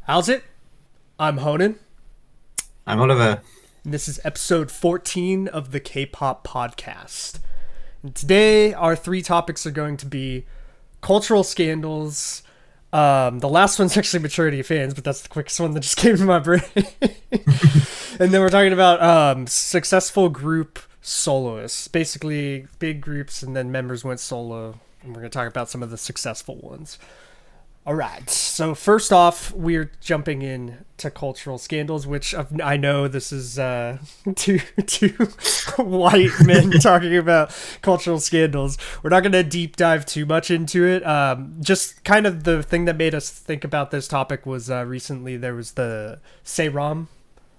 How's it? I'm Honan, I'm Oliver. and this is episode 14 of the K-pop podcast. And today, our three topics are going to be cultural scandals. The last one's actually maturity of fans, but that's the quickest one that just came to my brain. And then we're talking about successful group soloists, basically big groups, and then members went solo. And we're going to talk about some of the successful ones. All right. So first off, we're jumping in to cultural scandals, which I know this is two white men talking about cultural scandals. We're not going to deep dive too much into it. Just kind of the thing that made us think about this topic was recently there was the Seiram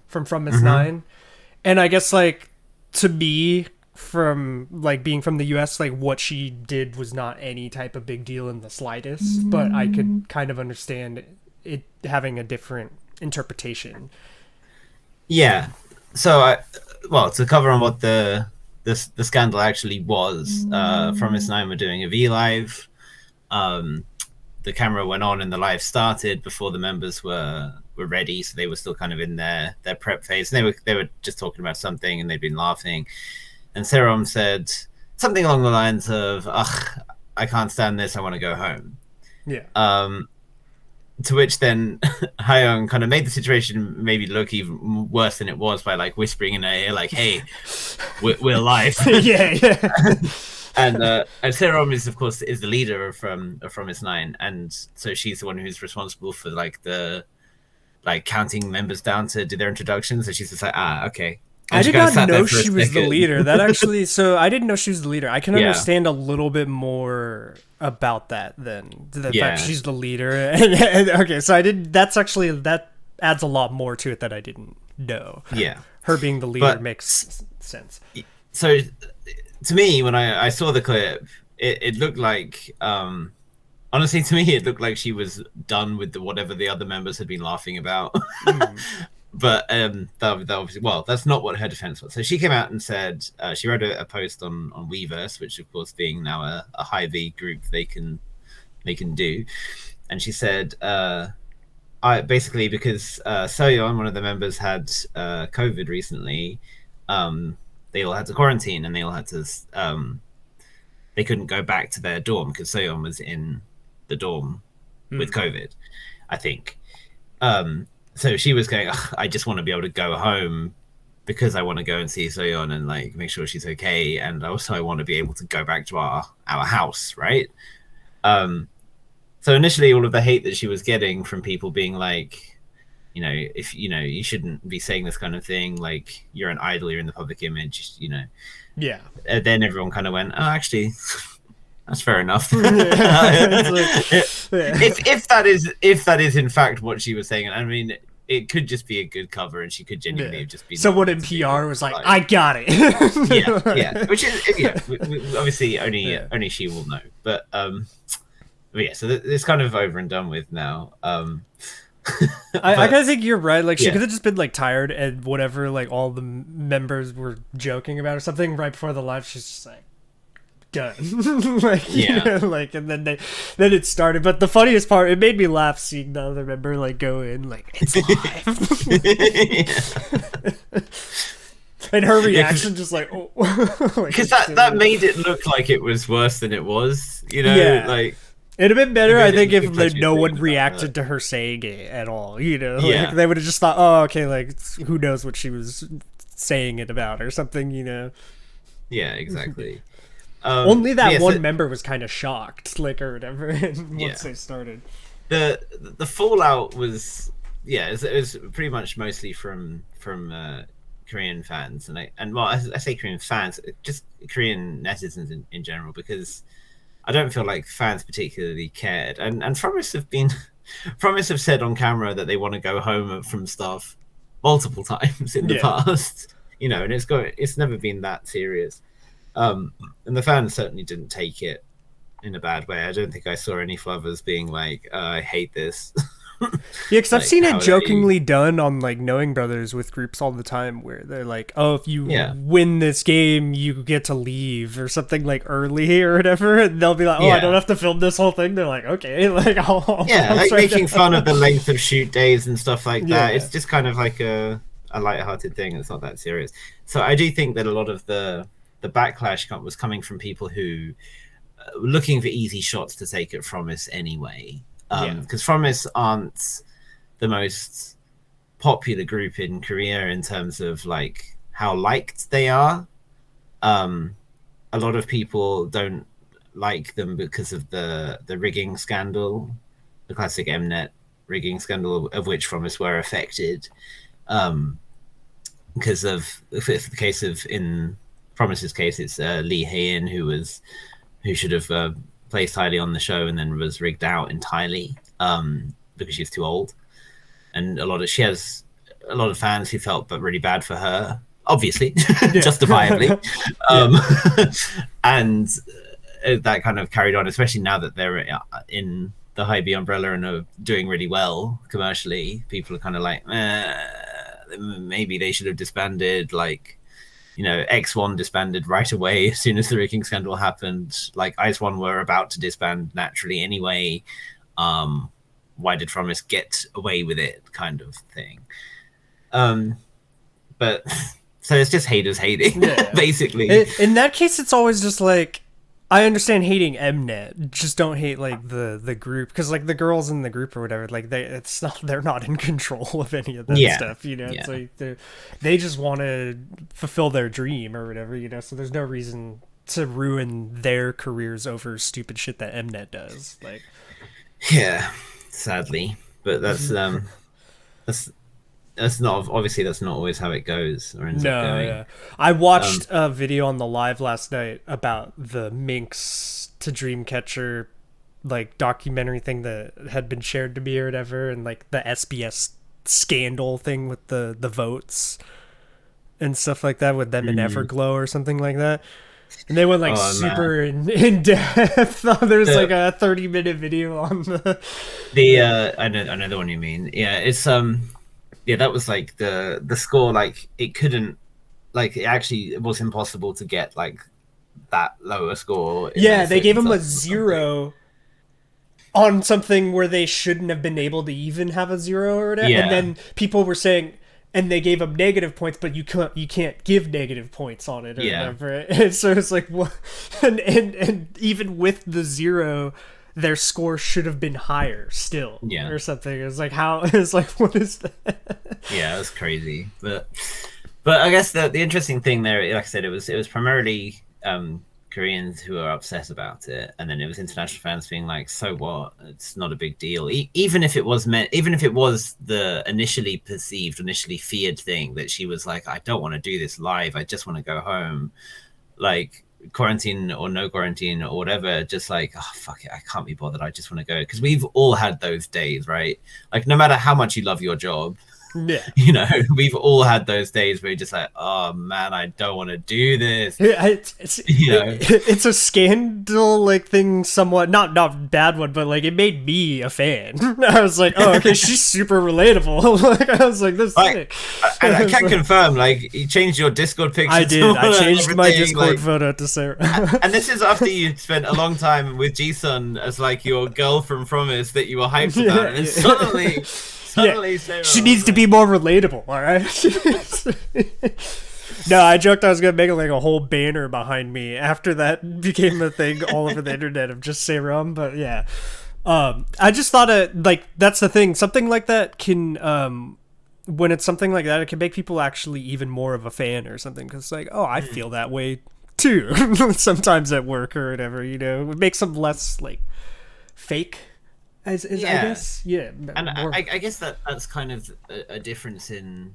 from Miss Nine, and I guess like to me, from like being from the US, like what she did was not any type of big deal in the slightest, but I could kind of understand it having a different interpretation. Yeah. Well, to cover on what the scandal actually was, from Miss Nine were doing a V Live. The camera went on and the live started before the members were ready, so they were still kind of in their prep phase. And they were just talking about something and they'd been laughing. And Serum said something along the lines of, "Ugh, I can't stand this. I want to go home." Yeah. To which then Hyung kind of made the situation maybe look even worse than it was by like whispering in her ear, like, "Hey, we're live." yeah. And Serum is, of course, is the leader from Miss Nine, and so she's the one who's responsible for the counting members down to do their introductions. So she's just like, okay. And I did kind of not sat there know for a she was the second. leader. That actually, so I didn't know she was the leader. I can Yeah. understand a little bit more about that than the Yeah. fact she's the leader. And okay, so I did. That adds a lot more to it that I didn't know. Yeah. Her being the leader But- makes sense. So to me, when I saw the clip, it looked like, honestly, to me, it looked like she was done with whatever the other members had been laughing about. But that obviously, well, that's not what her defense was. So she came out and said, she wrote a post on Weverse, which of course being now a high V group they can do. And she said, I basically, because Soyeon, one of the members, had COVID recently, they all had to quarantine and they all had to they couldn't go back to their dorm because Soyeon was in the dorm with COVID, I think. So she was going, I just want to be able to go home because I want to go and see Soyeon and like make sure she's okay, and also I want to be able to go back to our house, right? So initially, all of the hate that she was getting from people being like, if you shouldn't be saying this kind of thing, like you're an idol, you're in the public image, Yeah. And then everyone kind of went, oh, actually, that's fair enough. If that is in fact what she was saying, I mean, it could just be a good cover, and she could genuinely have just been. Someone in PR was like, "I got it." yeah, which is obviously only she will know, but yeah, so it's kind of over and done with now. I kind of think you're right. Like, she Yeah. could have just been like tired and whatever. Like all the members were joking about or something right before the live. She's just like, done. Like, Yeah. like, and then it started. But the funniest part, it made me laugh seeing the other member like go in, like, it's live. And her reaction just like, oh, because that made it look like it was worse than it was. Yeah. Like. It'd have been better, I think, if look like she was no one thinking about reacted that. to her saying it at all. Yeah. Like, they would have just thought, "Oh, okay, like who knows what she was saying it about or something." Yeah, exactly. Only that yeah, one so member was kind of shocked, like, or whatever. And Yeah. once they started, the fallout was it was pretty much mostly from Korean fans, and well, I say Korean fans, just Korean netizens in general, because I don't feel like fans particularly cared, and Promise have said on camera that they want to go home from stuff multiple times in the Yeah. past, and it's never been that serious, and the fans certainly didn't take it in a bad way. I don't think I saw any flubbers being like, I hate this Yeah, because I've Like seen it how they, jokingly done on like Knowing Brothers with groups all the time, where they're like, "Oh, if you yeah, win this game, you get to leave or something like early or whatever." And they'll be like, "Oh, I don't yeah, have to film this whole thing." They're like, "Okay, like yeah, I'll like try making fun of to." the length of shoot days and stuff like that. Yeah, It's just kind of like a light-hearted thing. It's not that serious. So I do think that a lot of the backlash was coming from people who were looking for easy shots to take at Fromis anyway. yeah, Because Fromis aren't the most popular group in Korea in terms of like how liked they are. A lot of people don't like them because of the rigging scandal, the classic Mnet rigging scandal, of which Fromis were affected. Because of the case of in Promise's case, it's Lee Hae-in who should have placed highly on the show and then was rigged out entirely because she's too old, and she has a lot of fans who felt but really bad for her, obviously, yeah, justifiably, yeah, and that kind of carried on, especially now that they're in the Hybe umbrella and are doing really well commercially. People are kind of like, maybe they should have disbanded. Like, X1 disbanded right away as soon as the rigging scandal happened. Like, ICE1 were about to disband naturally anyway. Why did Fromis get away with it, kind of thing. But so it's just haters hating, yeah. basically. In that case, it's always just like, I understand hating Mnet, just don't hate like the group, because like the girls in the group or whatever, like they're not in control of any of that stuff, Yeah. It's like they just want to fulfill their dream or whatever, so there's no reason to ruin their careers over stupid shit that Mnet does, like. Yeah, sadly, but that's that's not, obviously that's not always how it goes or ends up No, going. yeah. I watched a video on the live last night about the Minx to Dreamcatcher like documentary thing that had been shared to me or whatever, and like the SBS scandal thing with the votes and stuff like that with them in Everglow or something like that. And they went like super in depth. There's like a 30-minute video on I know the one you mean. Yeah, it's yeah, that was like the score, like it couldn't, like it was impossible to get like that lower score. Yeah, they gave him a 0 on something where they shouldn't have been able to even have a 0 or whatever. Yeah. And then people were saying, and they gave him negative points, but you can't give negative points on it or whatever. And so it's like, what? And even with the 0, their score should have been higher still, or something. It's like, how? It's like, what is that? Yeah, that's crazy. But I guess the interesting thing there, like I said, it was primarily Koreans who are upset about it, and then it was international fans being like, "So what? It's not a big deal." Even if it was the initially feared thing that she was like, "I don't want to do this live. I just want to go home," like quarantine or no quarantine or whatever, just like, oh fuck it, I can't be bothered, I just want to go. Because we've all had those days, right? Like, no matter how much you love your job, yeah, we've all had those days where you're just like, oh man, I don't want to do this. It's a scandal like thing, somewhat not bad one, but like it made me a fan. I was like, oh, okay, she's super relatable. Like, I was like, this is sick. I can confirm, like, you changed your Discord picture. I did. I changed my Discord photo to Sarah. And this is after you spent a long time with Jisun as like your girl from Fromis that you were hyped about, and suddenly Sarah, she needs to be more relatable. All right. No, I joked I was gonna make like a whole banner behind me after that became a thing all over the internet of just Serum, but yeah. I just thought like that's the thing. Something like that can when it's something like that, it can make people actually even more of a fan or something, because like, oh, I feel that way too sometimes at work or whatever, it makes them less like fake. I guess, yeah. And I guess that's kind of a difference in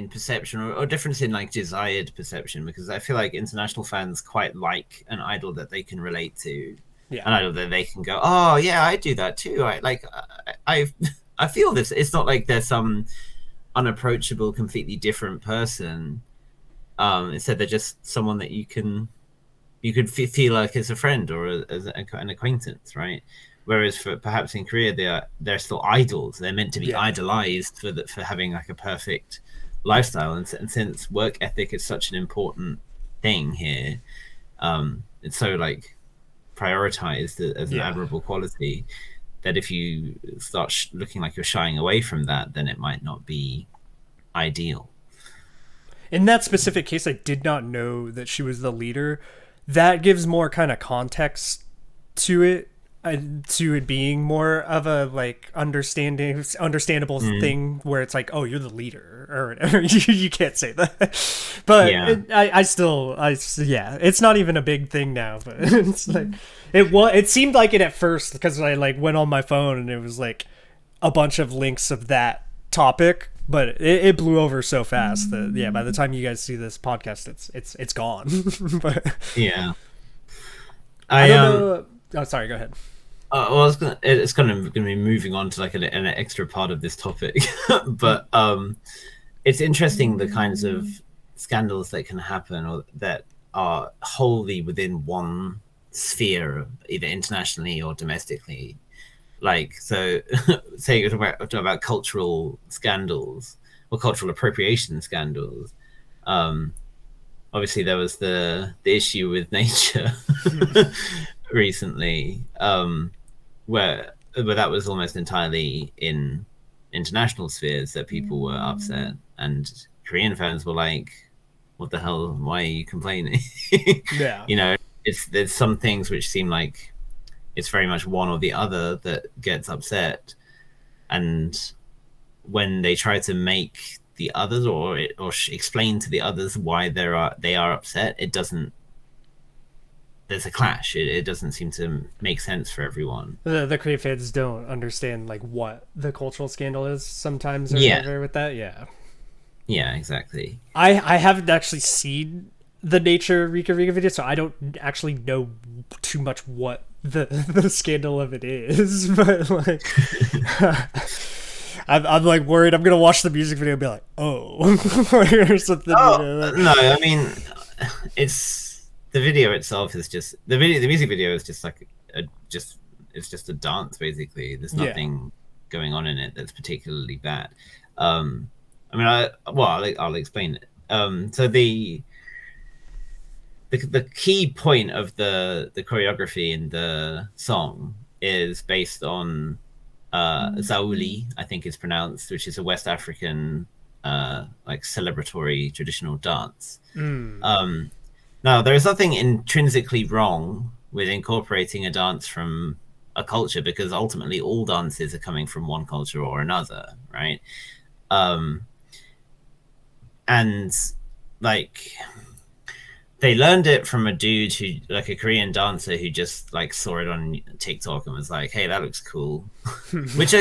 perception, or difference in like desired perception, because I feel like international fans quite like an idol that they can relate to, an idol that they can go, oh yeah, I do that too. I feel this. It's not like there's some unapproachable, completely different person. Instead, they're just someone that you could feel like as a friend or as an acquaintance, right? Whereas for perhaps in Korea they're still idols. They're meant to be Yeah. idolized for having like a perfect lifestyle. And since work ethic is such an important thing here, it's so like prioritized as an Yeah. admirable quality that if you start looking like you're shying away from that, then it might not be ideal. In that specific case, I did not know that she was the leader. That gives more kind of context to it, to it being more of a like understandable thing where it's like, oh, you're the leader or whatever. You can't say that, but Yeah. yeah, it's not even a big thing now. But it's like it seemed like it at first because I like went on my phone and it was like a bunch of links of that topic, but it blew over so fast that yeah, by the time you guys see this podcast, it's gone. But Yeah. I don't know. Oh, sorry. Go ahead. Well, it's kind of going to be moving on to like an extra part of this topic, but it's interesting the kinds of scandals that can happen or that are wholly within one sphere, either internationally or domestically. Like, so, say you're talking about cultural scandals or cultural appropriation scandals. Obviously, there was the issue with nature recently, where that was almost entirely in international spheres that people were upset, and Korean fans were like, "What the hell? Why are you complaining?" Yeah. You know, there's some things which seem like it's very much one or the other that gets upset, and when they try to make the others or explain to the others why they are upset, it doesn't. There's a clash. It doesn't seem to make sense for everyone. The Korean fans don't understand like what the cultural scandal is sometimes or Yeah. whatever with that. Yeah. Yeah, exactly. I haven't actually seen the Nature Rika Rika video, so I don't actually know too much what the scandal of it is. But like, I'm like worried I'm gonna watch the music video and be like, oh, or something. Oh, You know? no, I mean, it's the video itself is just the music video is just like it's just a dance basically. There's Yeah. nothing going on in it that's particularly bad. I mean, I'll explain it. So the key point of the choreography in the song is based on Zauli, I think it's pronounced, which is a West African like celebratory traditional dance. Now, there is nothing intrinsically wrong with incorporating a dance from a culture because ultimately all dances are coming from one culture or another, right? And like they learned it from a dude who like a Korean dancer who just like saw it on TikTok and was like, hey, that looks cool. which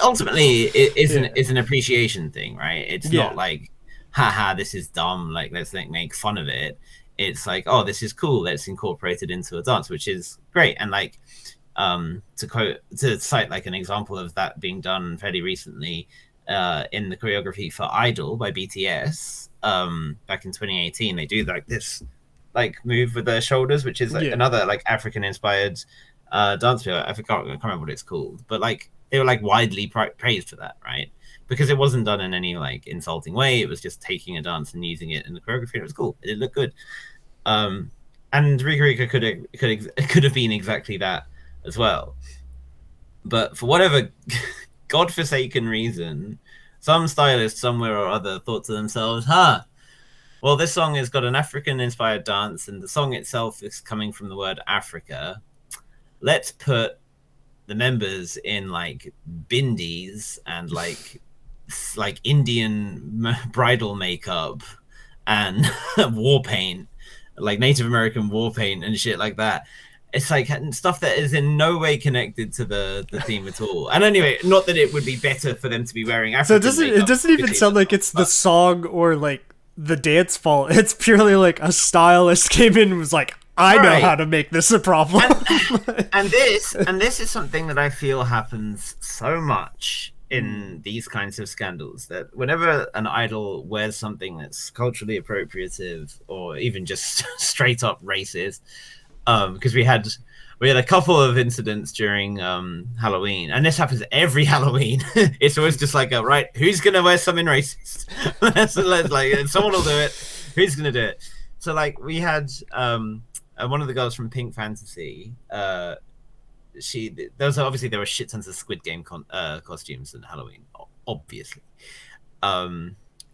ultimately is an appreciation thing, right? It's not like haha, this is dumb, like let's make fun of it. It's like, oh, this is cool, let's incorporate it into a dance, which is great. And like to cite like an example of that being done fairly recently in the choreography for Idol by BTS back in 2018, they do like this like move with their shoulders, which is like another like African inspired dance video. I can't remember what it's called, but like they were like widely praised for that, right? Because it wasn't done in any like insulting way. It was just taking a dance and using it in the choreography. It was cool. It did look good. And Rika Rika could have been exactly that as well. But for whatever godforsaken reason, some stylist somewhere or other thought to themselves, well, this song has got an African-inspired dance, and the song itself is coming from the word Africa. Let's put the members in like bindis and like Indian bridal makeup and war paint, like Native American war paint and shit like that. It's like stuff that is in no way connected to the theme at all. And anyway, not that it would be better for them to be wearing African. So it doesn't even sound like it's the song or like the dance fault. It's purely like a stylist came in and was like, I know how to make this a problem. and this is something that I feel happens so much in these kinds of scandals, that whenever an idol wears something that's culturally appropriative or even just straight up racist, because we had we had a couple of incidents during Halloween, and this happens every Halloween. It's always just like, right, who's gonna wear something racist? let's like, someone will do it. Who's gonna do it? So like, we had one of the girls from Pink Fantasy. There were shit tons of Squid Game costumes in Halloween, obviously.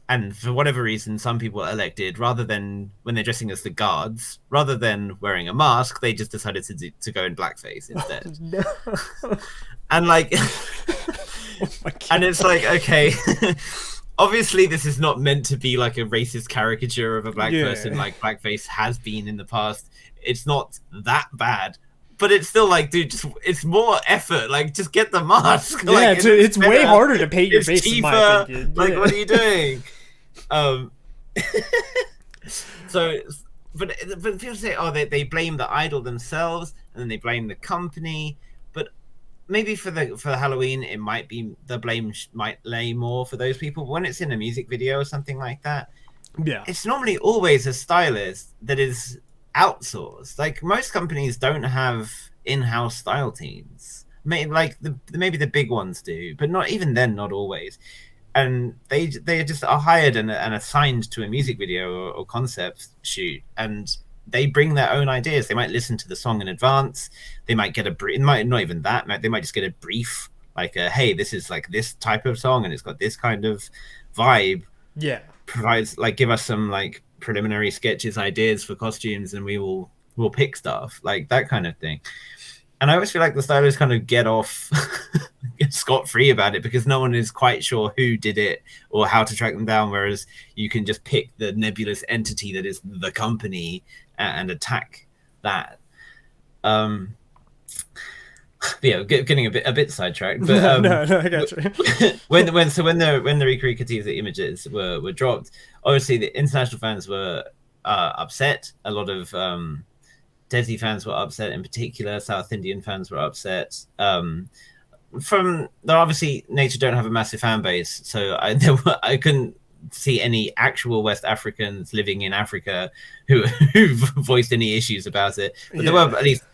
And for whatever reason, some people elected, rather than, when they're dressing as the guards, rather than wearing a mask, they just decided to go in blackface instead. No. And like, oh and it's like, okay, obviously this is not meant to be like a racist caricature of a black person, like blackface has been in the past. It's not that bad. But it's still like, dude, it's more effort. Like, just get the mask. Yeah, like, it's way harder to paint your face, cheaper. in my opinion. Like, what are you doing? So, but people say, oh, they blame the idol themselves, and then they blame the company. But maybe for Halloween, it might be the blame might lay more for those people. But when it's in a music video or something like that, it's normally always a stylist that is outsourced. Like, most companies don't have in-house style teams. Maybe the big ones do, but not even then, not always. And they just are hired and assigned to a music video or concept shoot, and they bring their own ideas. They might listen to the song in advance. They might get a brief. Might not even that. They might just get a brief, like, hey, this is like this type of song, and it's got this kind of vibe. Yeah, provides, like, give us some like preliminary sketches, ideas for costumes, and we'll pick stuff, like that kind of thing. And I always feel like the stylists kind of get off scot-free about it, because no one is quite sure who did it or how to track them down, whereas you can just pick the nebulous entity that is the company and attack that. Getting a bit sidetracked, but no, I got you. when the Rika Teaser images were dropped, obviously the international fans were upset. A lot of Desi fans were upset, in particular. South Indian fans were upset. Obviously, Nature don't have a massive fan base, so I couldn't see any actual West Africans living in Africa who voiced any issues about it. But there were at least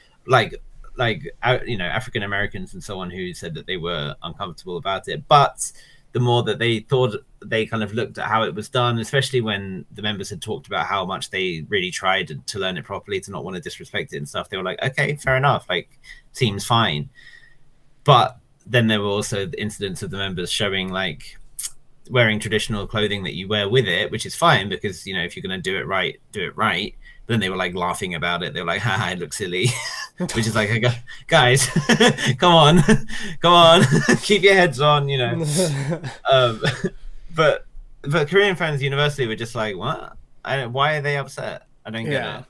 African Americans and so on who said that they were uncomfortable about it. But the more that they thought, they kind of looked at how it was done, especially when the members had talked about how much they really tried to learn it properly, to not want to disrespect it and stuff. They were like, okay, fair enough, like, seems fine. But then there were also the incidents of the members showing, like, wearing traditional clothing that you wear with it, which is fine, because, you know, if you're going to do it right, do it right. Then they were like laughing about it. They were like, haha, it looks silly. Which is like, guys, come on, keep your heads on, you know. But Korean fans universally were just like, what? Why are they upset? I don't get it.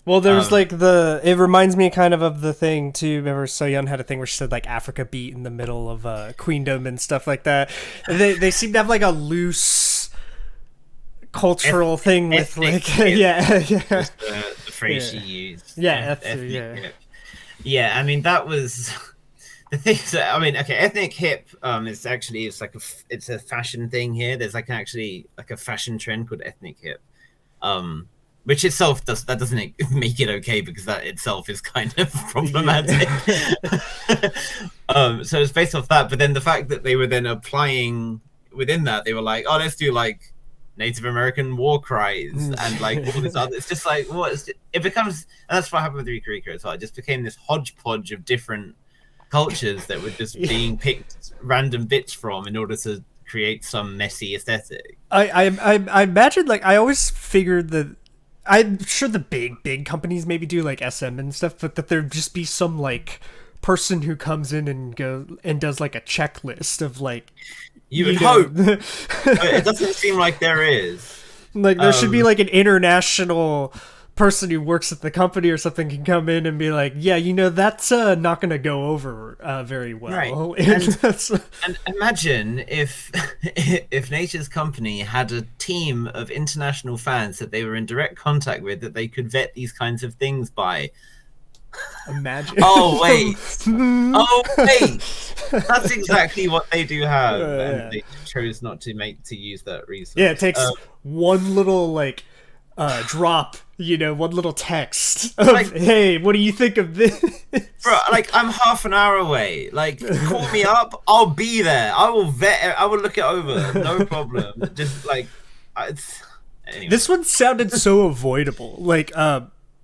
Well, there's it reminds me kind of the thing too. Remember, Soyeon had a thing where she said like Africa beat in the middle of Queendom and stuff like that. They seem to have like a loose cultural thing with like the phrase she used. Yeah, I mean, that was the thing. I mean, okay, ethnic hip is actually, it's a fashion thing here. There's like actually like a fashion trend called ethnic hip, which itself doesn't make it okay, because that itself is kind of problematic. So it's based off that, but then the fact that they were then applying within that, they were like, oh, let's do like Native American war cries and like all this other. It's just like, it becomes, and that's what happened with Rika Rika as well. It just became this hodgepodge of different cultures that were just being picked random bits from in order to create some messy aesthetic. I imagine, like, I always figured that, I'm sure the big companies maybe do like SM and stuff, but that there'd just be some like person who comes in and does like a checklist of like, you would hope, but it doesn't seem like there is. Like, there should be like an international person who works at the company or something can come in and be like, yeah, you know, that's not going to go over very well. Right. And imagine if Nature's company had a team of international fans that they were in direct contact with, that they could vet these kinds of things by. Imagine. Oh wait. That's exactly what they do have, and they chose not to use that reason. Yeah, it takes one little like drop, one little text of, Like, hey, what do you think of this? bro, like, I'm half an hour away. Like, call me up, I'll be there. I will look it over, no problem. Just like, anyway. This one sounded so avoidable. Like,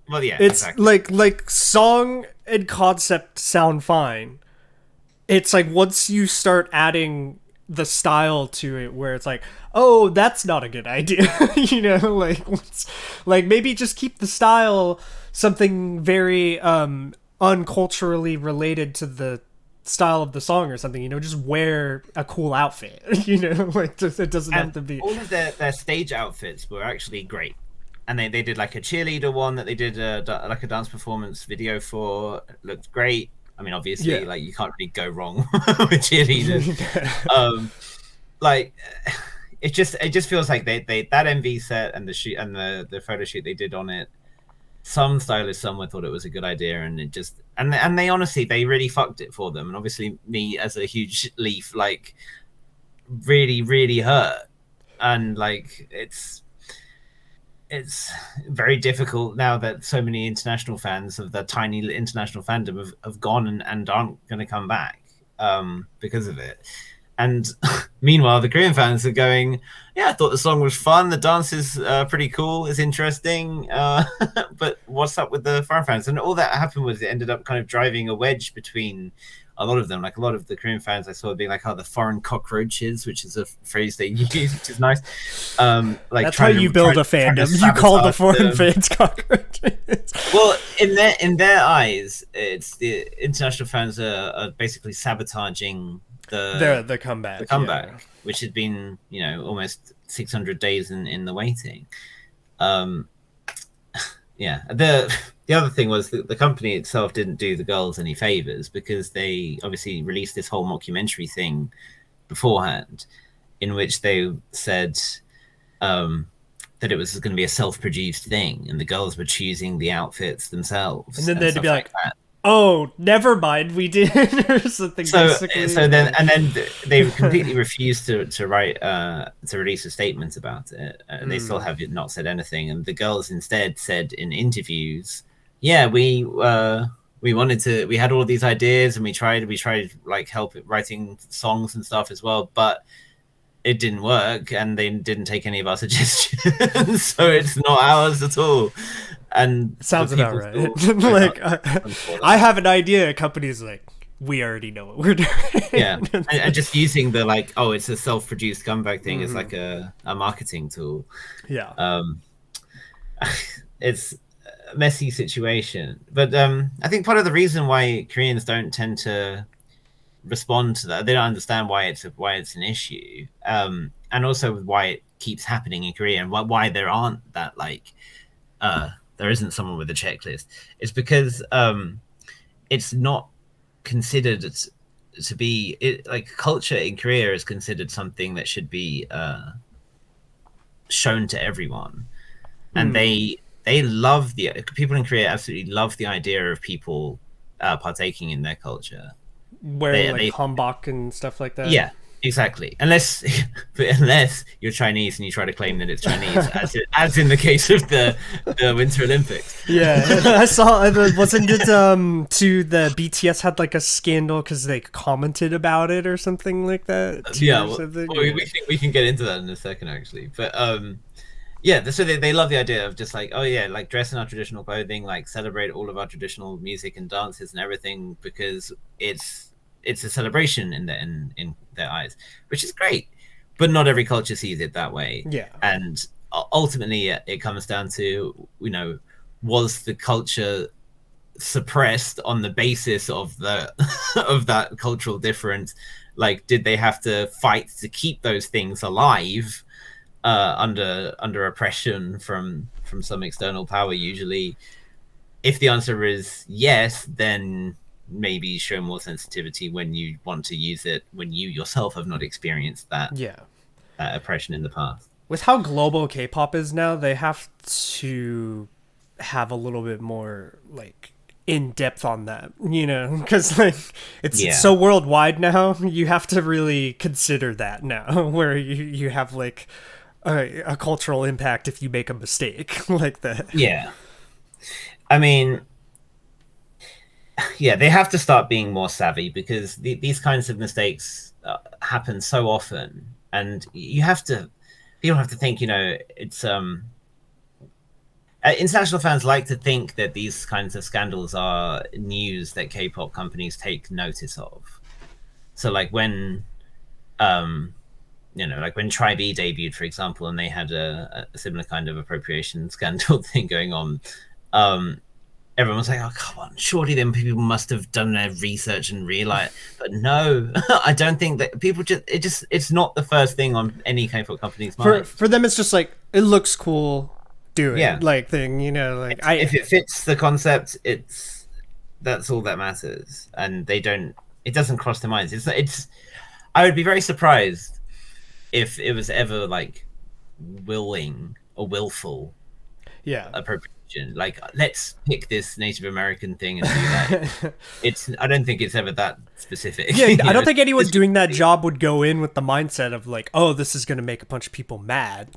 Well, yeah, it's exactly. like song and concept sound fine. It's like once you start adding the style to it, where it's like, oh, that's not a good idea. Like maybe just keep the style something very unculturally related to the style of the song or something. Just wear a cool outfit. Like it doesn't have to be. All of their stage outfits were actually great. And they did like a cheerleader one that they did like a dance performance video for. It looked great. I mean, obviously, like you can't really go wrong with cheerleaders. Like it just feels like they that MV set and the shoot and the photo shoot they did on it. Some stylists somewhere thought it was a good idea, and it just and they honestly they really fucked it for them. And obviously, me as a huge Leaf, like really hurt, and like it's very difficult now that so many international fans of the tiny international fandom have gone and aren't going to come back because of it. And meanwhile, the Korean fans are going, yeah, I thought the song was fun. The dance is pretty cool. It's interesting. But what's up with the foreign fans? And all that happened was it ended up kind of driving a wedge between a lot of them. Like a lot of the Korean fans I saw being like, oh, the foreign cockroaches, which is a phrase they use, which is nice. Like that's how you build a fandom. You call the foreign fans cockroaches. Well, in their eyes, it's the international fans are basically sabotaging the comeback. Yeah. Which had been, almost 600 days in the waiting. Yeah. The other thing was that the company itself didn't do the girls any favors because they obviously released this whole mockumentary thing beforehand in which they said that it was going to be a self-produced thing and the girls were choosing the outfits themselves. And then they'd be like oh, never mind, we did or something. So then they completely refused to write to release a statement about it. They still have not said anything, and the girls instead said in interviews, "Yeah, we wanted to. We had all these ideas, and we tried like help writing songs and stuff as well, but it didn't work, and they didn't take any of our suggestions, so it's not ours at all." And sounds about right. Like I have an idea. A company's like, we already know what we're doing. Yeah, and just using the like, oh, it's a self-produced comeback thing is like a marketing tool. Yeah. It's a messy situation, but I think part of the reason why Koreans don't tend to respond to that, they don't understand why it's an issue, and also why it keeps happening in Korea and why there aren't that like there isn't someone with a checklist. It's because it's not considered to be like culture in Korea is considered something that should be shown to everyone, and they love the people in Korea absolutely love the idea of people partaking in their culture, wearing like hanbok and stuff like that. Yeah, exactly. Unless you're Chinese and you try to claim that it's Chinese, as in the case of the Winter Olympics. Yeah, I saw. Wasn't it to the BTS had like a scandal because they commented about it or something like that? Yeah, we can get into that in a second actually, but yeah, so they love the idea of just like, oh yeah, like dress in our traditional clothing, like celebrate all of our traditional music and dances and everything because it's a celebration in their eyes, which is great, but not every culture sees it that way. Yeah, and ultimately it comes down to, was the culture suppressed on the basis of the of that cultural difference? Like, did they have to fight to keep those things alive under oppression from some external power? Usually, if the answer is yes, then maybe show more sensitivity when you want to use it when you yourself have not experienced that oppression in the past. With how global K-pop is now, they have to have a little bit more like in depth on that, because like it's so worldwide now. You have to really consider that now, where you have like a cultural impact if you make a mistake like that. Yeah. I mean, yeah, they have to start being more savvy because these kinds of mistakes happen so often, and people have to think, it's international fans like to think that these kinds of scandals are news that K-pop companies take notice of. So like when like when Tribe E debuted, for example, and they had a similar kind of appropriation scandal thing going on, everyone was like, oh, come on, surely then people must have done their research and realized. But no, I don't think that people it's not the first thing on any K-pop company's mind. For them, it's just like, it looks cool, do it, Yeah. like thing, like if it fits the concept, that's all that matters. And it doesn't cross their minds. I would be very surprised if it was ever like willing or willful appropriation. Like, let's pick this Native American thing and do that. I don't think it's ever that specific. Yeah, I don't think anyone doing that job would go in with the mindset of like, oh, this is going to make a bunch of people mad,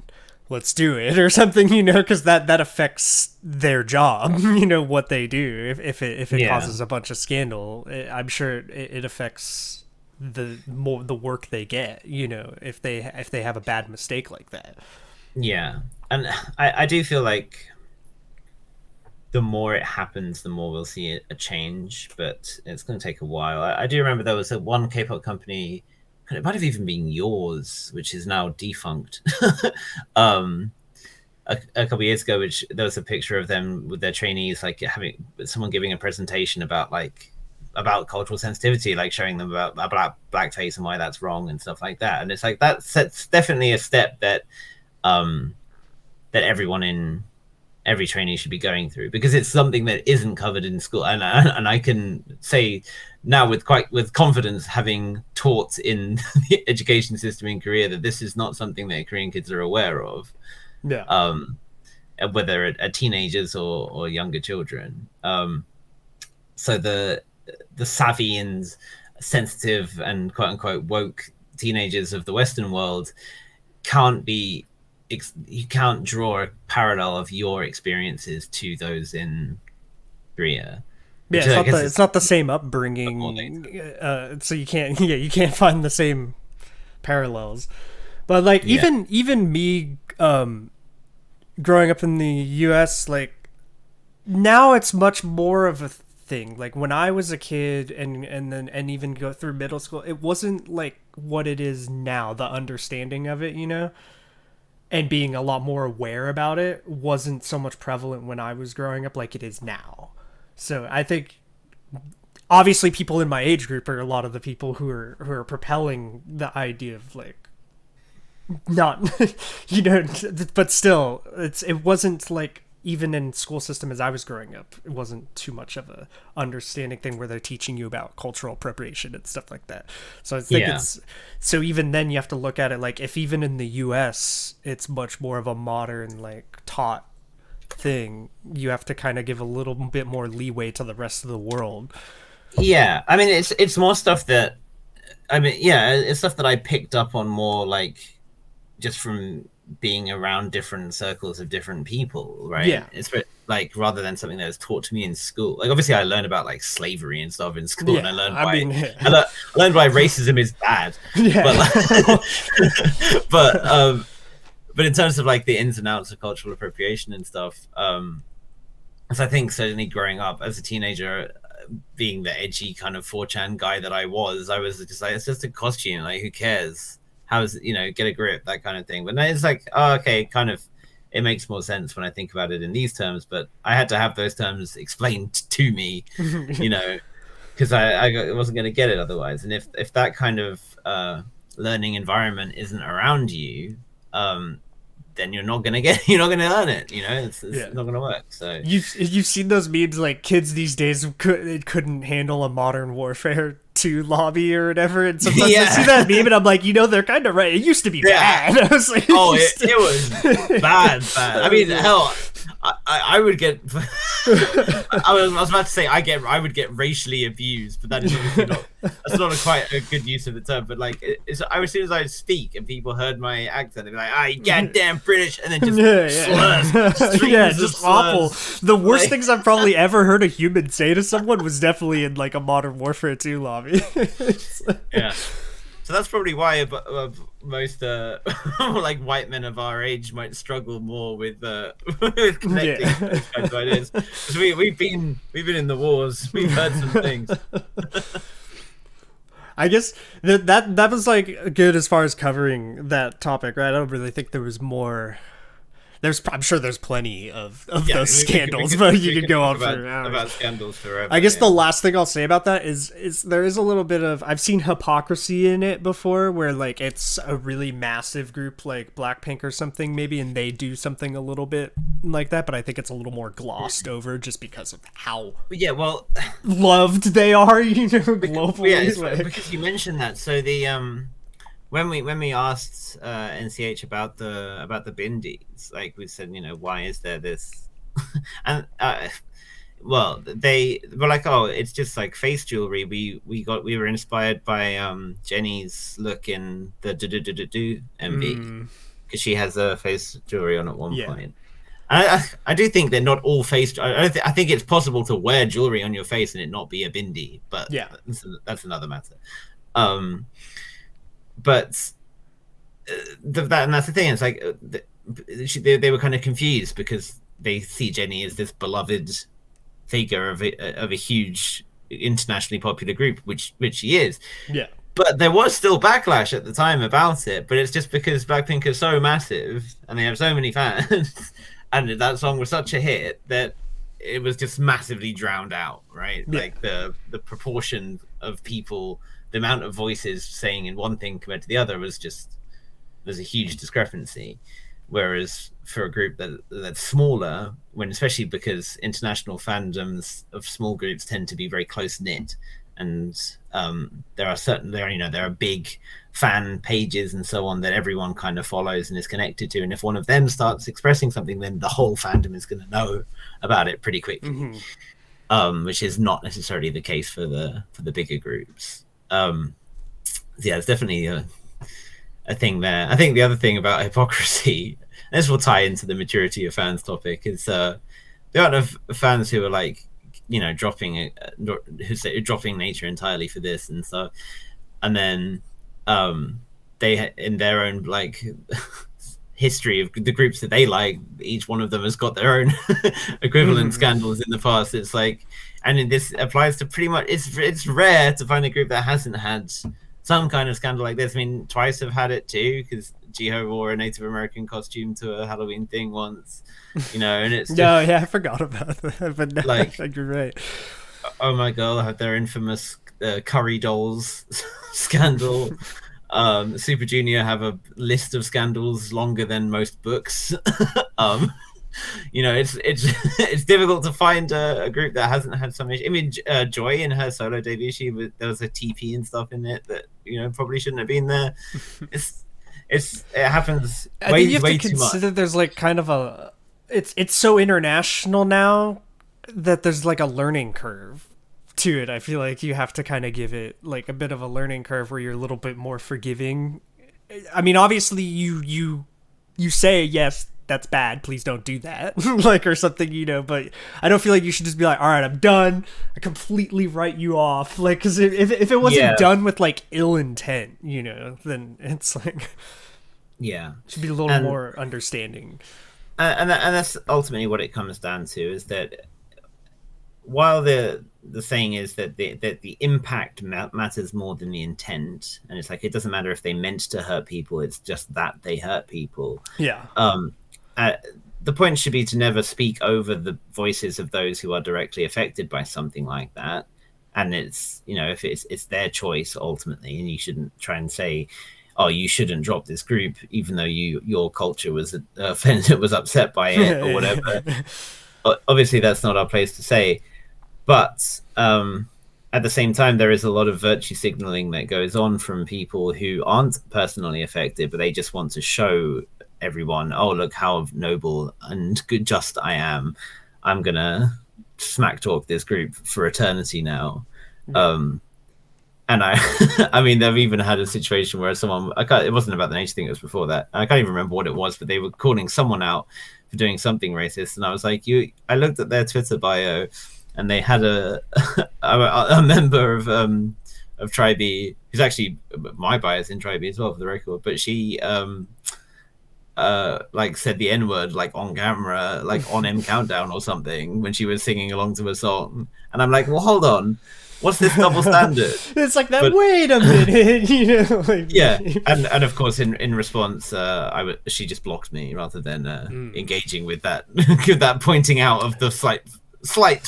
let's do it, or something, because that affects their job, what they do. If it causes a bunch of scandal, I'm sure it affects the work they get, if they have a bad mistake like that. Yeah. And I do feel like the more it happens, the more we'll see a change, but it's going to take a while. I do remember there was one K-pop company, it might have even been yours, which is now defunct, a couple of years ago, which there was a picture of them with their trainees, like having someone giving a presentation about cultural sensitivity, like showing them about blackface and why that's wrong and stuff like that. And it's like, that's definitely a step that that everyone in every trainee should be going through, because it's something that isn't covered in school. And I can say now with confidence, having taught in the education system in Korea, that this is not something that Korean kids are aware of. Yeah. Whether are teenagers or younger children. So the savvy and sensitive and quote unquote woke teenagers of the Western world you can't draw a parallel of your experiences to those in Korea. Yeah, it's not the same upbringing, so you can't find the same parallels. But like even me growing up in the US, like now it's much more of a thing. Like when I was a kid and even go through middle school, it wasn't like what it is now. The understanding of it, and being a lot more aware about it wasn't so much prevalent when I was growing up like it is now. So I think obviously people in my age group are a lot of the people who are propelling the idea of like not but still it wasn't like, even in school system as I was growing up, it wasn't too much of a understanding thing where they're teaching you about cultural appropriation and stuff like that. So I think so even then you have to look at it like, if even in the US it's much more of a modern like taught thing, you have to kind of give a little bit more leeway to the rest of the world. Yeah, I mean it's more stuff that it's stuff that I picked up on more like just from being around different circles of different people, right? Yeah, it's like rather than something that was taught to me in school. Like obviously I learned about like slavery and stuff in school, and I learned I learned why racism is bad. But in terms of like the ins and outs of cultural appropriation and stuff, so I think certainly growing up as a teenager, being the edgy kind of 4chan guy that I was just like, it's just a costume, like who cares? How's get a grip, that kind of thing. But then it's like, oh, okay, kind of, it makes more sense when I think about it in these terms. But I had to have those terms explained to me, because I wasn't going to get it otherwise. And if that kind of learning environment isn't around you, then you're not going to learn it. It's not going to work. So you've seen those memes, like kids these days couldn't handle a Modern Warfare 2 lobby or whatever, and sometimes I see that meme and I'm like, they're kind of right. It used to be bad. I was like, it was bad. I mean, hell, I would get I was about to say I would get racially abused, but that is obviously not. That's not quite a good use of the term. But like, as soon as I speak and people heard my accent, they'd be like, "Ah, you goddamn British," and then just slurs, yeah, just slurs. awful. The worst things I've probably ever heard a human say to someone was definitely in like a Modern Warfare 2 lobby. Yeah. So that's probably why most like white men of our age might struggle more with connecting to those kinds of ideas. Because we've been in the wars, we've heard some things. I guess that was like good as far as covering that topic, right? I don't really think there was more. I'm sure there's plenty of those scandals, but you could go on for hours. About scandals forever. I guess the last thing I'll say about that is there is a little bit of, I've seen hypocrisy in it before, where like it's a really massive group like Blackpink or something maybe, and they do something a little bit like that, but I think it's a little more glossed over just because of how loved they are, globally. Yeah, because you mentioned that. So the when we asked NCH about the bindies, like we said, why is there this? And they were like, oh, it's just like face jewelry. We were inspired by Jenny's look in the do MV, because she has a face jewelry on at one point. And I do think they're not all face. I think it's possible to wear jewelry on your face and it not be a bindi, but that's another matter. But that's the thing. It's like they were kind of confused because they see Jenny as this beloved figure of a huge internationally popular group, which she is. Yeah. But there was still backlash at the time about it. But it's just because Blackpink is so massive and they have so many fans, and that song was such a hit that it was just massively drowned out, right? Yeah. Like the proportion of people, the amount of voices saying in one thing compared to the other there's a huge discrepancy. Whereas for a group that's smaller, especially because international fandoms of small groups tend to be very close knit, and there are big fan pages and so on that everyone kind of follows and is connected to, and if one of them starts expressing something, then the whole fandom is going to know about it pretty quickly, which is not necessarily the case for the bigger groups. It's definitely a thing there. I think the other thing about hypocrisy, and this will tie into the maturity of fans topic, is the amount of fans who are like, dropping nature entirely for this and stuff, and then they in their own like history of the groups that they like, each one of them has got their own equivalent scandals in the past. It's like, and this applies to pretty much, it's rare to find a group that hasn't had some kind of scandal like this. I mean, Twice have had it too, because Jiho wore a Native American costume to a Halloween thing once, and it's just, I forgot about that, but no, like you're right. Oh my god, have their infamous curry dolls scandal. Super Junior have a list of scandals longer than most books. It's difficult to find a group that hasn't had some issue. I mean, Joy in her solo debut, there was a TP and stuff in it that probably shouldn't have been there. It happens way, I think you have to consider there's like kind of it's so international now that there's like a learning curve to it. I feel like you have to kind of give it like a bit of a learning curve where you're a little bit more forgiving. I mean, obviously you say, yes, that's bad, please don't do that, like, or something, but I don't feel like you should just be like, all right, I'm done, I completely write you off, like, because if it wasn't done with like ill intent, then it's like, should be a little more understanding. And that's ultimately what it comes down to, is that while the saying is that the impact matters more than the intent, and it's like, it doesn't matter if they meant to hurt people, it's just that they hurt people. The point should be to never speak over the voices of those who are directly affected by something like that, and it's if it's their choice ultimately, and you shouldn't try and say, oh, you shouldn't drop this group even though your culture was offended, was upset by it or whatever. Obviously that's not our place to say, but at the same time, there is a lot of virtue signaling that goes on from people who aren't personally affected, but they just want to show everyone, oh, look how noble and good, just I am. I'm gonna smack talk this group for eternity now. Yeah. And I, I mean, they've even had a situation where someone, it wasn't about the nation thing, it was before that. I can't even remember what it was, but they were calling someone out for doing something racist. And I was like, I looked at their Twitter bio and they had a member of Tribe, who's actually my bias in Tribe as well, for the record, but she, like said the N-word like on camera, like on M Countdown or something when she was singing along to a song. And I'm like, well, hold on. What's this double standard? It's like that. But, wait a minute, like, yeah, and of course, in response, she just blocked me rather than engaging with that that pointing out of the slight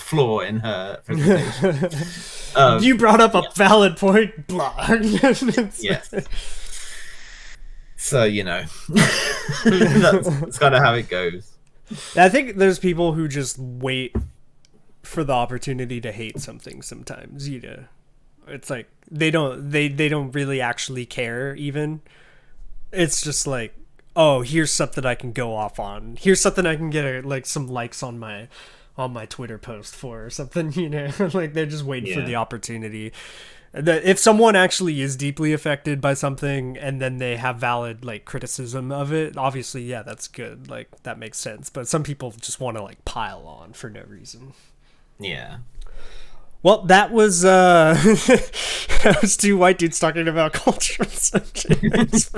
flaw in her presentation. You brought up a valid point. Block. Yes. So that's kind of how it goes. I think there's people who just wait for the opportunity to hate something sometimes. It's like they don't really actually care even. It's just like, oh, here's something I can go off on, here's something I can get like some likes on my Twitter post for or something. Like they're just waiting for the opportunity. That if someone actually is deeply affected by something and then they have valid like criticism of it, obviously, yeah, that's good, like that makes sense. But some people just want to like pile on for no reason. Yeah. Well, that was that was two white dudes talking about cultural subjects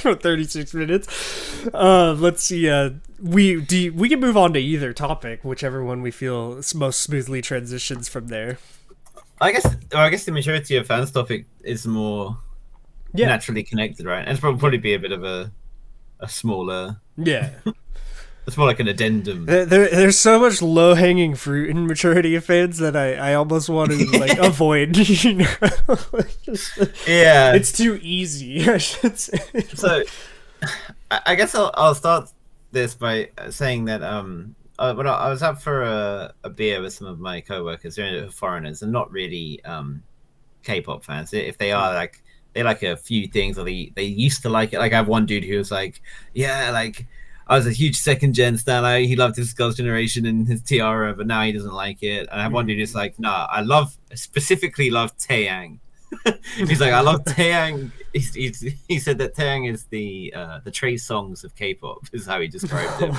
for 36 minutes. Let's see. We can move on to either topic, whichever one we feel most smoothly transitions from there. I guess the majority of fans topic is more naturally connected, right? And it's probably be a bit of a smaller. Yeah. It's more like an addendum. There's so much low-hanging fruit in maturity of fans that I almost want to like avoid. Yeah, it's too easy, I should say. So, I guess I'll start this by saying that when I was out for a beer with some of my coworkers, they're foreigners and not really K-pop fans. If they are, like, they like a few things, or they used to like it. Like I have one dude who was like, yeah, like I was a huge second gen stan. He loved his Girls' Generation and his Tiara, but now he doesn't like it. And I have one dude who's like, nah, I specifically love Taeyang. He's like, I love Taeyang. He said that Taeyang is the Trey Songs of K-pop, is how he described him.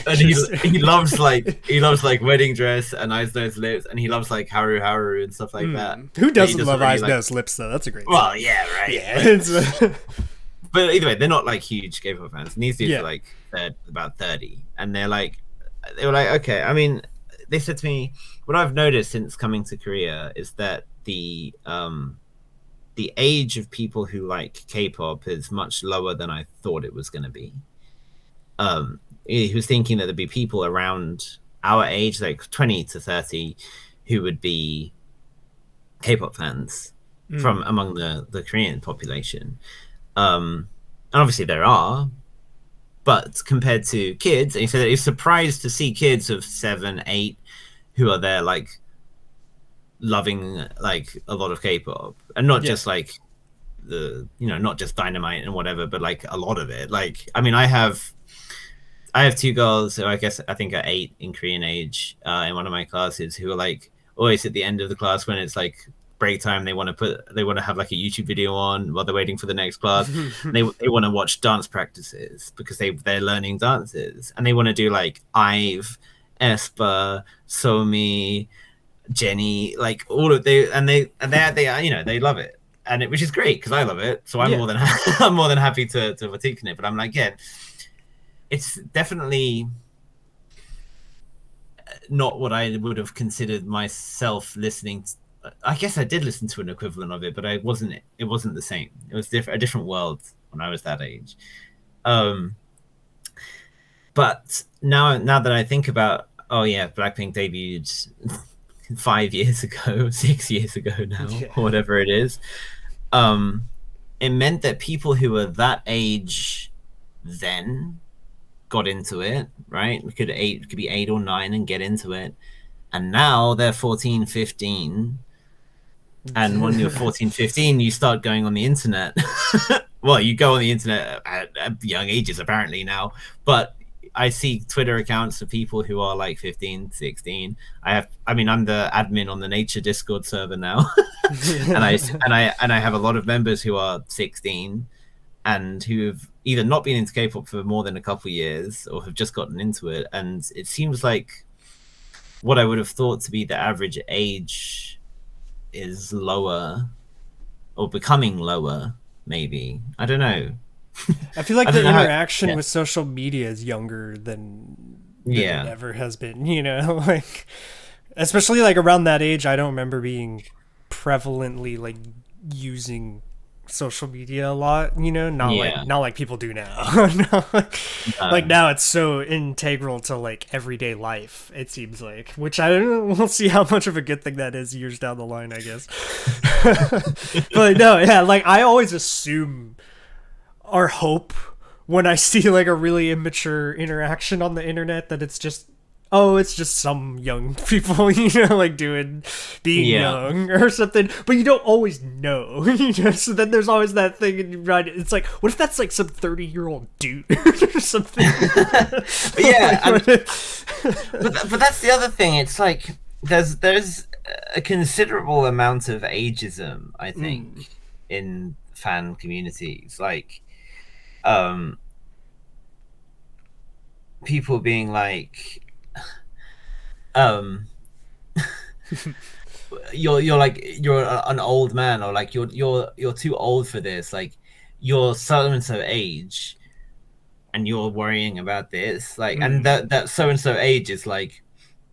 And he loves like Wedding Dress and Eyes Nose Lips, and he loves like Haru Haru and stuff like that. Who doesn't love Eyes Nose Lips though? That's a great song. Well, yeah, right. Yeah. But either way, they're not like huge K-pop fans. And these dudes are like about 30, and they were like, okay. I mean, they said to me, what I've noticed since coming to Korea is that the age of people who like K-pop is much lower than I thought it was going to be. He was thinking that there'd be people around our age, like 20 to 30, who would be K-pop fans from among the Korean population. And obviously there are, but compared to kids, and he said that he's surprised to see kids of 7, 8 who are there like loving like a lot of K-pop, and not just like not just Dynamite and whatever, but like a lot of it. Like, I mean, I have 2 girls who I think are 8 in Korean age in one of my classes, who are like always at the end of the class when it's like break time, they want to have like a YouTube video on while they're waiting for the next class. they want to watch dance practices because they're learning dances, and they want to do like Ive, Espa, Somi, Jenny, like all of they love it, and which is great because I love it. So I'm more than happy to partake in it. But I'm like, it's definitely not what I would have considered myself listening to. I guess I did listen to an equivalent of it, but it wasn't the same. It was a different world when I was that age. But now that I think about, Blackpink debuted 5 years ago, 6 years ago now, or whatever it is. It meant that people who were that age then got into it, right? It could be 8 or 9 and get into it. And now they're 14, 15. And when you're 14, 15, you start going on the internet. Well, you go on the internet at young ages, apparently now. But I see Twitter accounts of people who are like 15, 16. I'm the admin on the Nature Discord server now. and I have a lot of members who are 16 and who have either not been into K-pop for more than a couple of years or have just gotten into it. And it seems like what I would have thought to be the average age is lower or becoming lower, maybe. I don't know. I feel like the interaction with social media is younger than it ever has been, you know, like, especially like around that age. I don't remember being prevalently like using social media a lot, you know, not like people do now. Like now it's so integral to like everyday life, it seems like, which I don't know, we'll see how much of a good thing that is years down the line, I guess. But no, yeah, like I always assume or hope when I see like a really immature interaction on the internet that it's just some young people, you know, like being young or something, but you don't always know, you know, so then there's always that thing and you write it, it's like, what if that's like some 30-year-old dude or something? But that's the other thing, it's like there's a considerable amount of ageism, I think, in fan communities, like people being like you're an old man, or like you're too old for this, like you're so and so age and you're worrying about this, like and that so and so age is like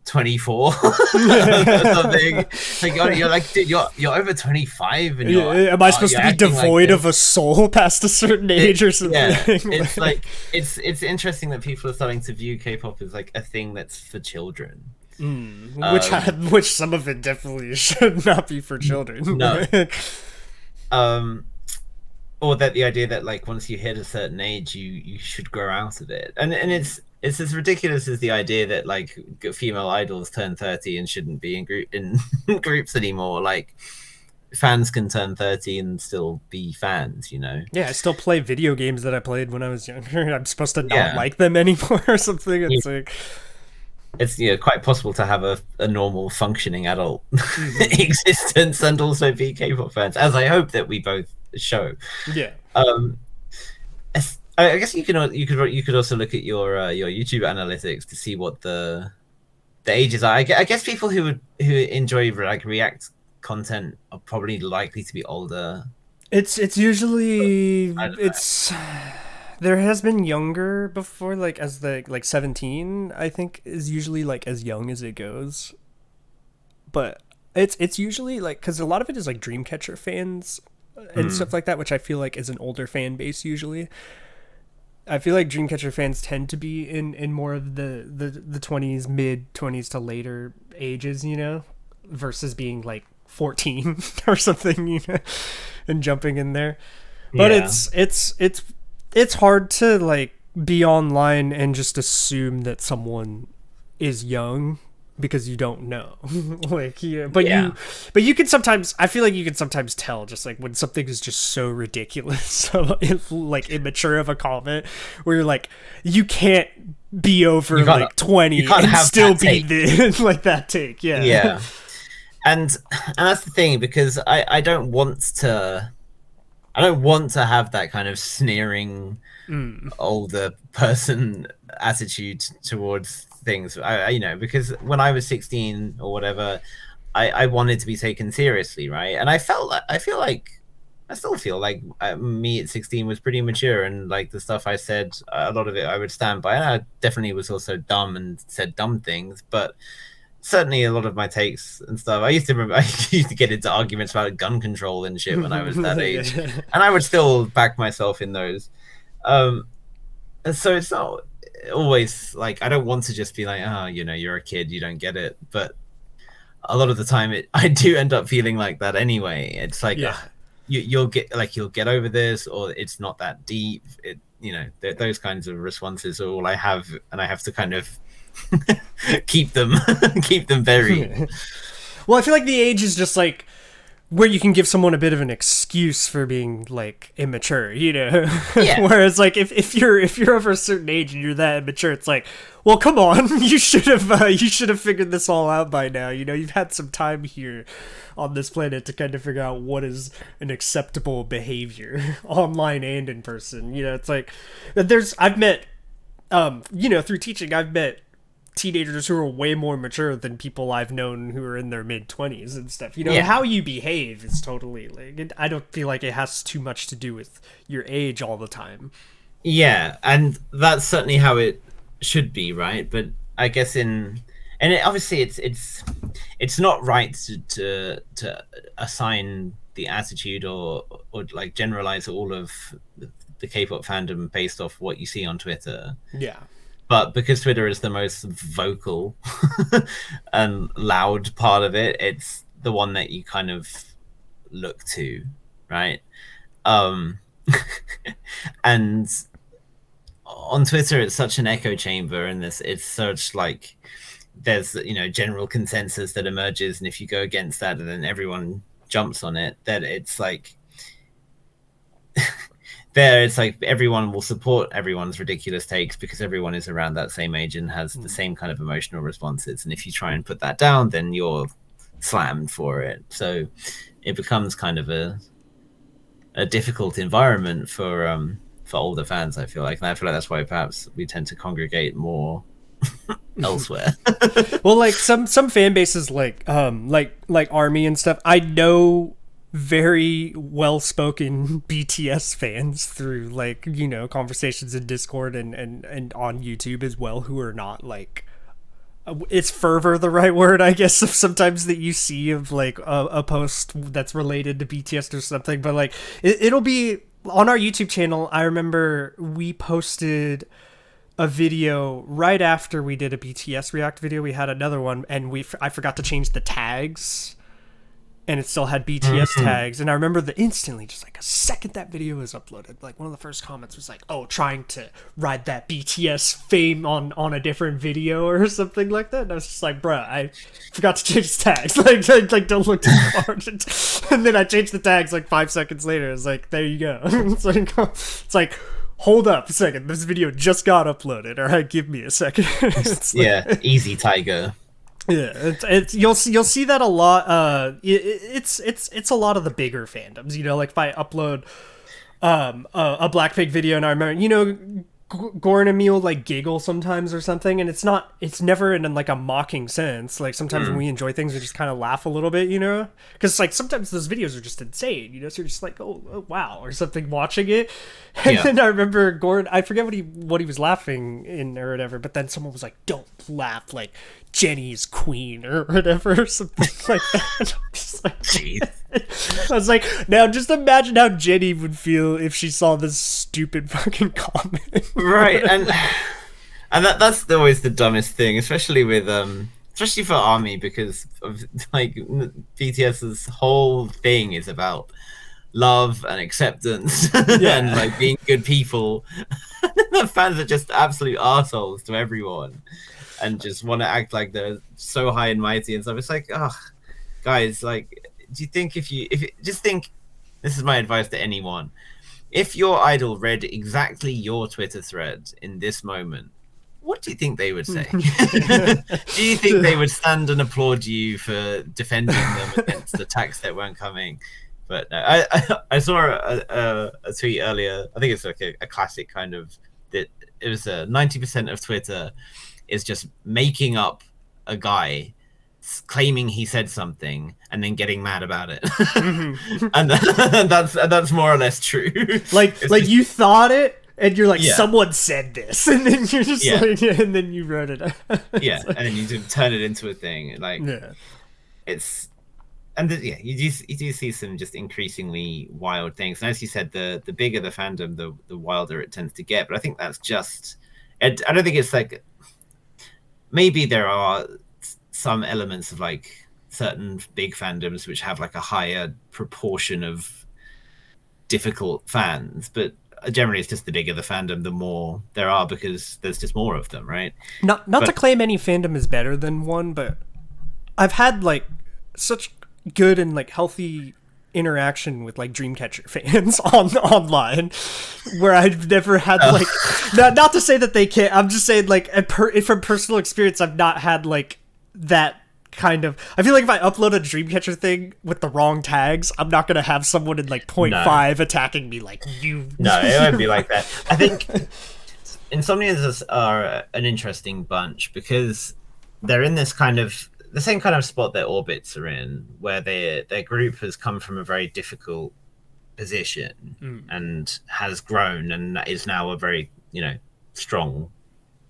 24 or something. Like you're like, dude, you're over 25 and am I supposed to be devoid of a soul past a certain age or something? It's like it's interesting that people are starting to view K-pop as like a thing that's for children, which some of it definitely should not be for children. No. Or that the idea that like once you hit a certain age you should grow out of it, and it's as ridiculous as the idea that like female idols turn 30 and shouldn't be in groups anymore. Like fans can turn 30 and still be fans, you know. I still play video games that I played when I was younger. I'm supposed to not like them anymore or something. It's like it's quite possible to have a normal functioning adult existence and also be K-pop fans, as I hope that we both show. I guess you could also look at your YouTube analytics to see what the ages are. I guess people who enjoy like React content are probably likely to be older. It's usually there has been younger before, like as the like 17 I think is usually like as young as it goes, but it's usually like, because a lot of it is like Dreamcatcher fans and stuff like that, which I feel like is an older fan base usually. I feel like Dreamcatcher fans tend to be in more of the 20s, mid 20s to later ages, you know, versus being like 14 or something, you know, and jumping in there. But it's hard to like be online and just assume that someone is young because you don't know. Like, but you can sometimes, I feel like you can sometimes tell just like when something is just so ridiculous, so like immature of a comment, where you're like, you can't be over like 20 and still be like that take. And that's the thing, because I don't want to have that kind of sneering older person attitude towards things. I because when I was 16 or whatever, I wanted to be taken seriously, right? And I still feel like me at 16 was pretty mature, and like the stuff I said, a lot of it I would stand by. And I definitely was also dumb and said dumb things, but certainly a lot of my takes and stuff, I used to get into arguments about gun control and shit when I was that age, and I would still back myself in those. So it's not always like, I don't want to just be like, oh, you're a kid, you don't get it. But a lot of the time I do end up feeling like that anyway. It's like, you'll get over this, or it's not that deep. Those kinds of responses are all I have, and I have to kind of keep them buried. Well, I feel like the age is just like where you can give someone a bit of an excuse for being like immature, you know. Yeah. Whereas like if you're over a certain age and you're that immature, it's like, well, come on, you should have figured this all out by now. You know, you've had some time here on this planet to kind of figure out what is an acceptable behavior online and in person. You know, it's like I've met you know, through teaching, I've met teenagers who are way more mature than people I've known who are in their mid-20s and stuff. You know, how you behave is totally like, I don't feel like it has too much to do with your age all the time. Yeah, and that's certainly how it should be, right? But I guess obviously it's not right to assign the attitude or like generalize all of the K-pop fandom based off what you see on Twitter. Yeah. But because Twitter is the most vocal and loud part of it, it's the one that you kind of look to, right? And on Twitter, it's such an echo chamber, and it's such like there's, you know, general consensus that emerges, and if you go against that, and then everyone jumps on it, that it's like it's like everyone will support everyone's ridiculous takes because everyone is around that same age and has the same kind of emotional responses. And if you try and put that down, then you're slammed for it. So it becomes kind of a difficult environment for older fans, I feel like. And I feel like that's why perhaps we tend to congregate more elsewhere. Well, like some fan bases like Army and stuff, I know very well-spoken BTS fans through, like, you know, conversations in Discord and on YouTube as well, who are not like, it's fervor the right word, I guess, of sometimes that you see of like a post that's related to BTS or something. But like it'll be on our YouTube channel. I remember we posted a video right after we did a BTS React video. We had another one, and I forgot to change the tags, and it still had BTS tags. And I remember that instantly, just like a second that video was uploaded, like one of the first comments was like, oh, trying to ride that BTS fame on a different video or something like that. And I was just like, bruh, I forgot to change the tags. like don't look too hard. And then I changed the tags like 5 seconds later. It's like, there you go. It's like, hold up a second. This video just got uploaded. All right, give me a second. Yeah, easy, Tiger. Yeah, it's you'll see that a lot. It's a lot of the bigger fandoms. You know, like if I upload a Blackpink video, and I remember, you know, Goran and me will like giggle sometimes or something, and it's never in like a mocking sense. Like sometimes when we enjoy things, we just kind of laugh a little bit, you know, because like sometimes those videos are just insane, you know. So you're just like, oh wow, or something watching it. And then I remember Goran, I forget what he was laughing in or whatever, but then someone was like, don't laugh, like Jenny's queen or whatever, or something like that. I'm just like, jeez. I was like, now just imagine how Jenny would feel if she saw this stupid fucking comment. Right, and that's always the dumbest thing, especially with especially for Army, because of like BTS's whole thing is about love and acceptance and like being good people. The fans are just absolute assholes to everyone and just want to act like they're so high and mighty and stuff. It's like, oh, guys, like, do you think if just think, this is my advice to anyone, if your idol read exactly your Twitter thread in this moment, what do you think they would say? Do you think they would stand and applaud you for defending them against attacks that weren't coming? But no, I saw a tweet earlier. I think it's like a classic kind of, that it was 90% of Twitter is just making up a guy claiming he said something and then getting mad about it. And that's more or less true. Like just, you thought it and you're like, someone said this, and then you're just like, and then you wrote it. Yeah, and then you turn it into a thing. Like, it's, and you do see some just increasingly wild things. And as you said, the bigger the fandom, the wilder it tends to get. But I think that's just, I don't think it's like, maybe there are some elements of like certain big fandoms which have like a higher proportion of difficult fans, but generally it's just the bigger the fandom, the more there are, because there's just more of them, right? Not to claim any fandom is better than one, but I've had like such good and like healthy interaction with like Dreamcatcher fans online, where I've never had like not to say that they can't. I'm just saying like from personal experience, I've not had like that kind of. I feel like if I upload a Dreamcatcher thing with the wrong tags, I'm not gonna have someone in like 0.5 attacking me like you. No, it won't be like that. I think Insomnias are an interesting bunch because they're in this kind of the same kind of spot that Orbits are in, where their group has come from a very difficult position and has grown and is now a very, strong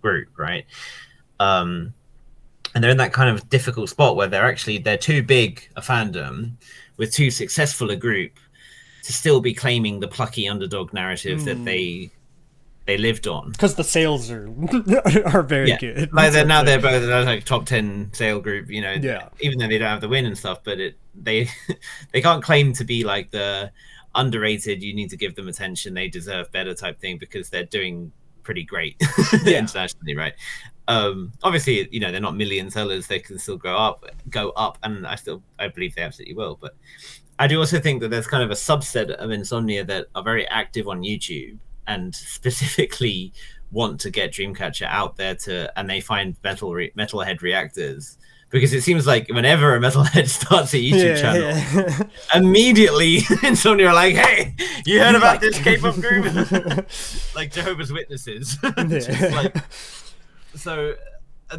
group, right? And they're in that kind of difficult spot where they're too big a fandom with too successful a group to still be claiming the plucky underdog narrative that they lived on, because the sales are very good. Like they're both like top 10 sale group, even though they don't have the win and stuff. But they can't claim to be like the underrated. You need to give them attention. They deserve better type thing because they're doing pretty great internationally, right? Obviously, they're not million sellers. They can still go up, and I believe they absolutely will. But I do also think that there's kind of a subset of Insomnia that are very active on YouTube and specifically want to get Dreamcatcher out there and they find metalhead reactors, because it seems like whenever a metalhead starts a YouTube channel, immediately Insomnia are like, "Hey, you heard about this K-pop group?" Like Jehovah's Witnesses. So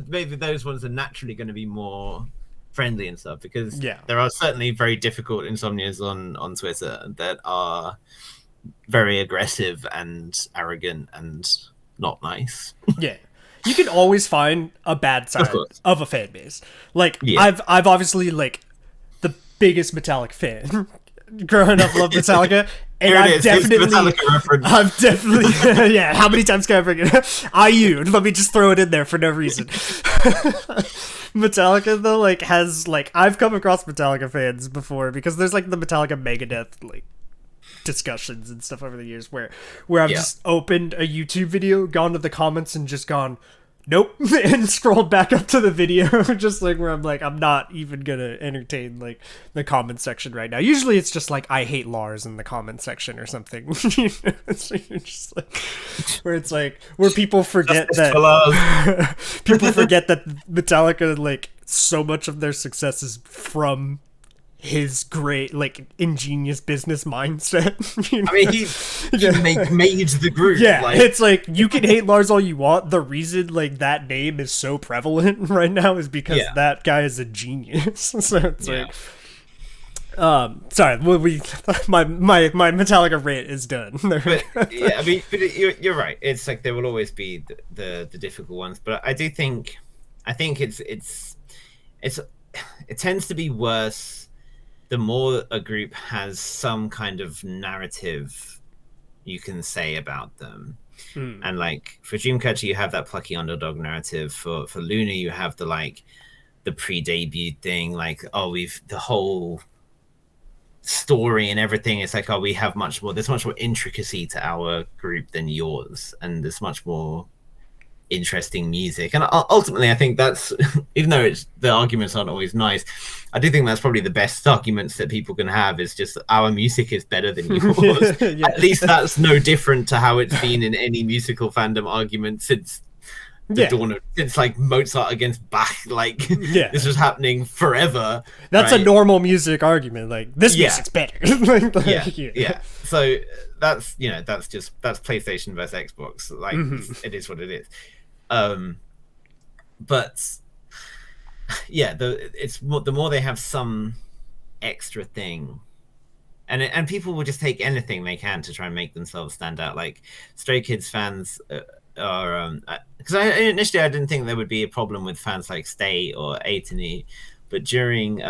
maybe those ones are naturally going to be more friendly and stuff, because there are certainly very difficult Insomnias on Twitter that are very aggressive and arrogant and not nice. You can always find a bad side of a fan base. Like I've obviously like the biggest Metallica fan. Growing up, love Metallica, and I've definitely how many times can I bring it up? IU, let me just throw it in there for no reason. Metallica though, like has like I've come across Metallica fans before, because there's like the Metallica Megadeth like discussions and stuff over the years where I've just opened a YouTube video, gone to the comments and just gone nope and scrolled back up to the video, just like where I'm like, I'm not even gonna entertain like the comment section right now. Usually it's just like I hate Lars in the comment section or something. So you're just like, where it's like where people forget that people forget that Metallica, like so much of their success is from his great, like, ingenious business mindset. I mean, he made the group. Yeah, like, it's like, you can hate Lars all you want. The reason, like, that name is so prevalent right now is because that guy is a genius. So it's like, sorry, my Metallica rant is done. But I mean, but you're right. It's like there will always be the difficult ones, but I think it tends to be worse the more a group has some kind of narrative you can say about them. And like for Dreamcatcher, you have that plucky underdog narrative. For Luna, you have the pre-debut thing, like, the whole story and everything. It's like, we have there's much more intricacy to our group than yours, and there's much more interesting music. And ultimately I think that's, even though the arguments aren't always nice, I do think that's probably the best arguments that people can have, is just our music is better than yours. At least that's no different to how it's been in any musical fandom argument since the dawn of, since like Mozart against Bach, like this was happening forever. That's a normal music argument, like this music's better. So that's that's PlayStation versus Xbox, like it is what it is. But the more they have some extra thing, and people will just take anything they can to try and make themselves stand out. Like Stray Kids fans are, because initially I didn't think there would be a problem with fans like Stay or Atony, but during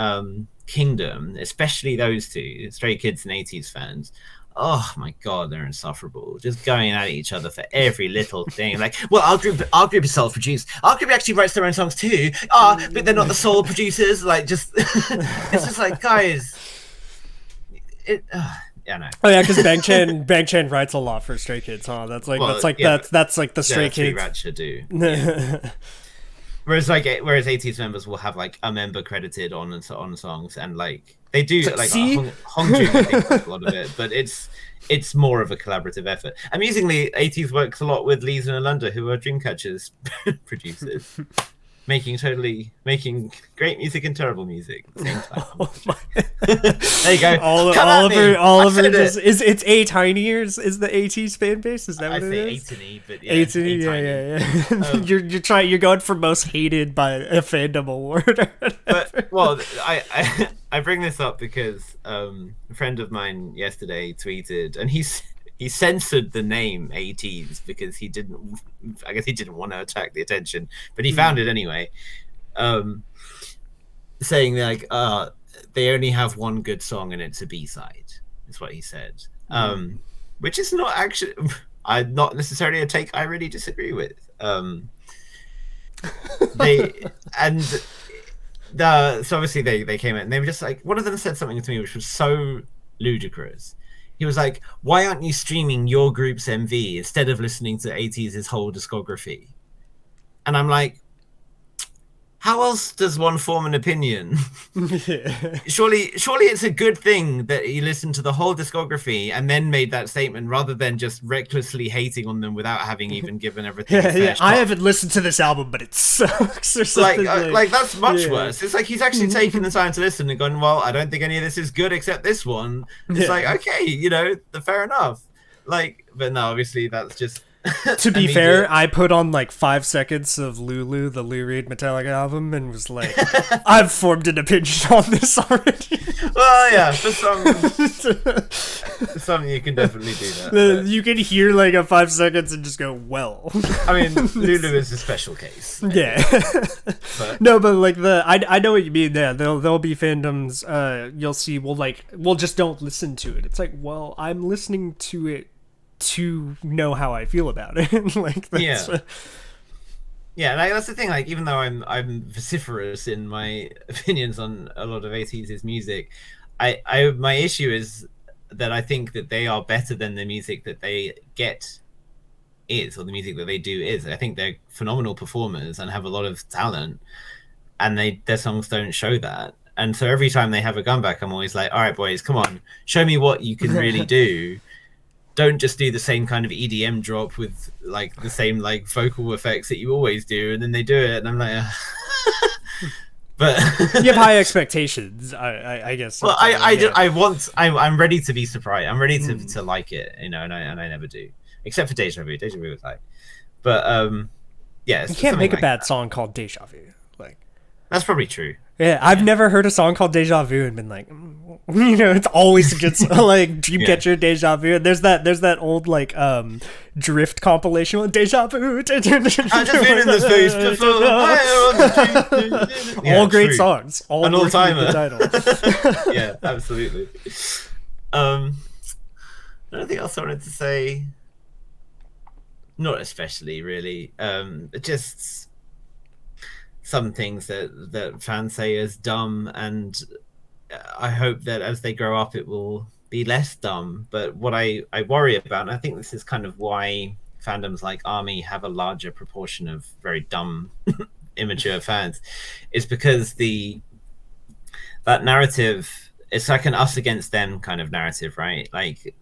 Kingdom, especially those two, Stray Kids and 80s fans, oh my god, they're insufferable. Just going at each other for every little thing. Like, well, our group is self-produced. Our group actually writes their own songs too. But they're not the sole producers. Like, just it's just like, guys. No. Oh yeah, because Bang Chan writes a lot for Stray Kids, huh? That's like the Stray Kids. Ratchet do. whereas ATEEZ members will have like a member credited on songs, and like they do like Hongjun I think does a lot of it, but it's more of a collaborative effort. Amusingly, ATEEZ works a lot with Lisa and Lunda, who are Dreamcatcher's producers. making great music and terrible music at the same time. There you go. Oliver it's A Tiny, or is the ATEEZ fan base? Is that what it is? I say A-Tiny, but yeah. You're going for most hated by a fandom award. But I bring this up because a friend of mine yesterday tweeted, and he censored the name ATEEZ because he didn't want to attract the attention, but he found it anyway, saying like they only have one good song and it's a B-side, is what he said. Which is not actually not necessarily a take I really disagree with. So obviously they came in and they were just like, one of them said something to me which was so ludicrous. He was like, why aren't you streaming your group's MV instead of listening to ATEEZ's whole discography? And I'm like, how else does one form an opinion? Yeah. Surely it's a good thing that he listened to the whole discography and then made that statement, rather than just recklessly hating on them without having even given everything. Yeah. I haven't listened to this album, but it sucks, or something. Like that's much worse. It's like he's actually taken the time to listen and gone, well, I don't think any of this is good except this one. It's like, okay, fair enough. Like, but no, obviously that's just. To be fair, I put on like 5 seconds of Lulu, the Lou Reed Metallica album, and was like, I've formed an opinion on this already. Well, yeah, for some you can definitely do that. You can hear like a 5 seconds and just go, well. I mean, Lulu is a special case. Yeah. No, but like I know what you mean. Yeah, there'll be fandoms. You'll see. We'll just don't listen to it. It's like, well, I'm listening to it to know how I feel about it. Like, that's, yeah, like, that's the thing. Like, even though I'm vociferous in my opinions on a lot of ATEEZ's music, I my issue is that I think that they are better than the music that they get is, or the music that they do is. I think they're phenomenal performers and have a lot of talent, and their songs don't show that. And so every time they have a comeback, I'm always like, all right, boys, come on, show me what you can really do. Don't just do the same kind of EDM drop with like the same like vocal effects that you always do, and then they do it, and I'm like, but you have high expectations, I guess. Well, I'm ready to be surprised. I'm ready to like it, and I never do, except for Deja Vu. Deja Vu was like, but yeah, you can't make a bad song called Deja Vu. Like, that's probably true. Yeah, I've never heard a song called Deja Vu and been like, it's always a good song. Like Dreamcatcher, Deja Vu. And there's that old like drift compilation with Deja Vu. I just been in this face before. All great songs. All an old timer. Yeah, absolutely. Anything else I wanted to say? Not especially, really. Just some things that fans say is dumb, and I hope that as they grow up it will be less dumb. But what I worry about, and I think this is kind of why fandoms like ARMY have a larger proportion of very dumb immature fans, is because that narrative, it's like an us against them kind of narrative, right? Like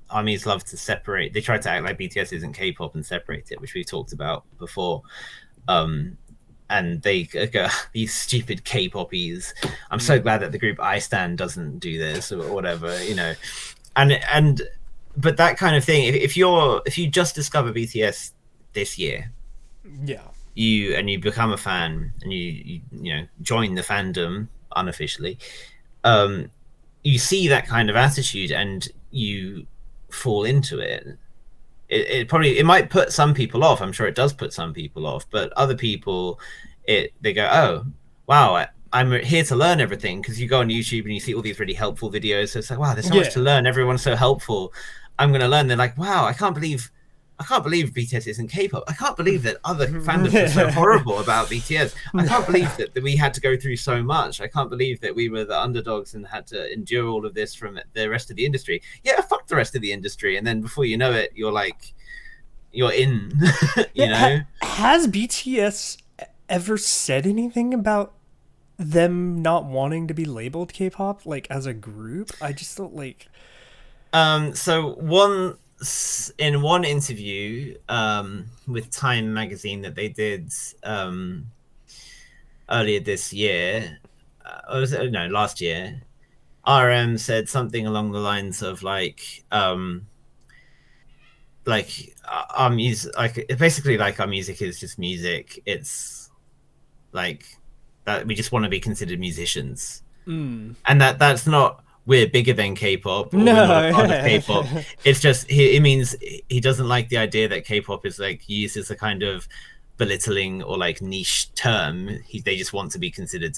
ARMYs love to separate, they try to act like BTS isn't K-pop and separate it, which we talked about before. And they go, these stupid K-poppies. I'm so glad that the group I Stan doesn't do this or whatever, but that kind of thing. If you just discover BTS this year, yeah, you become a fan and you join the fandom unofficially, you see that kind of attitude and you fall into it. It might put some people off. I'm sure it does put some people off, but other people, they go, oh wow, I'm here to learn everything, because you go on YouTube and you see all these really helpful videos. So it's like, wow, there's so much to learn. Everyone's so helpful. I'm gonna learn. They're like, wow, I can't believe BTS isn't K-pop. I can't believe that other fandoms are so horrible about BTS. I can't believe that we had to go through so much. I can't believe that we were the underdogs and had to endure all of this from the rest of the industry. Yeah, fuck the rest of the industry. And then before you know it, you're in, Has BTS ever said anything about them not wanting to be labeled K-pop, like as a group. I just don't like. So in one interview with Time magazine that they did earlier this year, or was it, no, last year, RM said something along the lines of our music, like basically like our music is just music. It's like that we just want to be considered musicians, and that's not we're bigger than K-pop or we're not a part of K-pop. It's just it means he doesn't like the idea that K-pop is like used as a kind of belittling or like niche term. They just want to be considered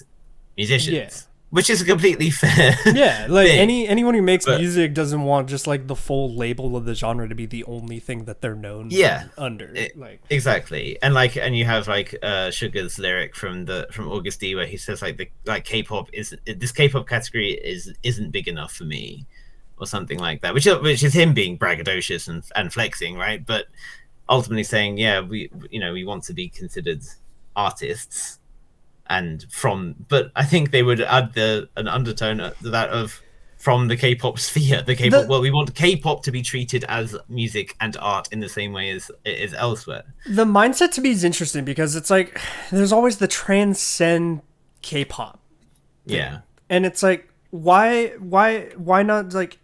musicians. Yeah. Which is completely fair. Yeah, like thing. anyone who makes music doesn't want just like the full label of the genre to be the only thing that they're known under. Exactly. And you have like Sugar's lyric from August D where he says like K-pop this K-pop category isn't big enough for me or something like that, which is him being braggadocious and flexing, right? But ultimately saying, we want to be considered artists. But I think they would add an undertone to that of from the K-pop sphere. We want K-pop to be treated as music and art in the same way as it is elsewhere. The mindset to me is interesting because it's like there's always the transcend K-pop. Yeah. And it's like why not like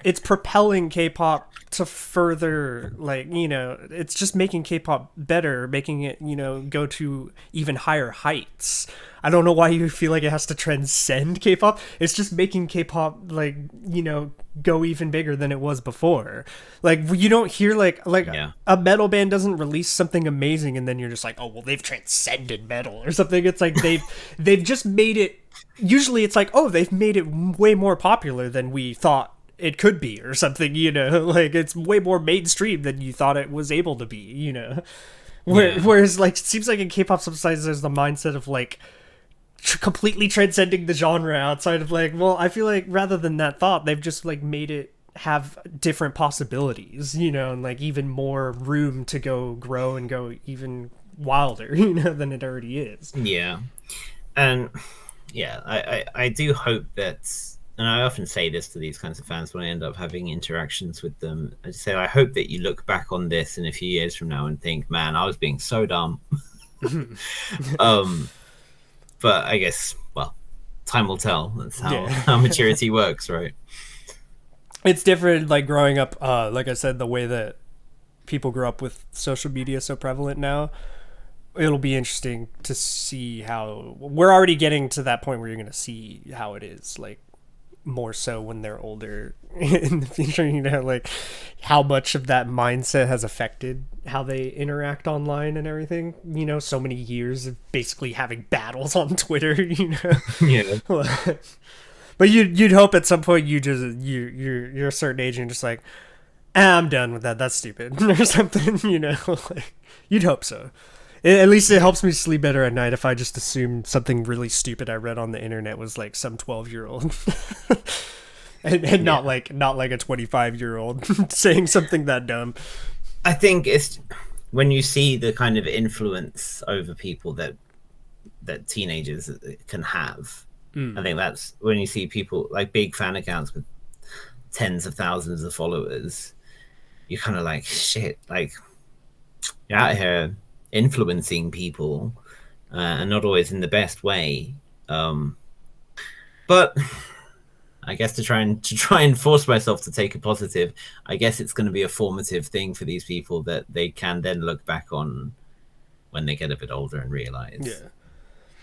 it's propelling K-pop to further, like, it's just making K-pop better, making it, go to even higher heights. I don't know why you feel like it has to transcend K-pop. It's just making K-pop, like, go even bigger than it was before. Like, you don't hear, like a metal band doesn't release something amazing and then you're just like, oh, well, they've transcended metal or something. It's like they've just made it, usually it's like, oh, they've made it way more popular than we thought it could be or something, like it's way more mainstream than you thought it was able to be, whereas like it seems like in K-pop sometimes there's the mindset of like completely transcending the genre outside of like, well, I feel like rather than that thought, they've just like made it have different possibilities, and like even more room to grow and go even wilder, than it already is. Yeah. And I do hope that, and I often say this to these kinds of fans when I end up having interactions with them. I say, I hope that you look back on this in a few years from now and think, man, I was being so dumb. But I guess, well, time will tell. That's how maturity works, right? It's different, like growing up, like I said, the way that people grow up with social media so prevalent now. It'll be interesting to see how we're already getting to that point where you're going to see how it is, like, more so when they're older in the future, like how much of that mindset has affected how they interact online and everything, so many years of basically having battles on Twitter, Yeah. But you'd hope at some point you're a certain age and you're just like, I'm done with that, that's stupid or something, like you'd hope so. At least it helps me sleep better at night if I just assume something really stupid I read on the internet was like some 12-year-old and not like a 25-year-old saying something that dumb. I think it's when you see the kind of influence over people that teenagers can have. I think that's when you see people like big fan accounts with tens of thousands of followers, you're kind of like, shit, like you're out here influencing people and not always in the best way, but I guess to try and force myself to take a positive, I guess it's going to be a formative thing for these people that they can then look back on when they get a bit older and realize.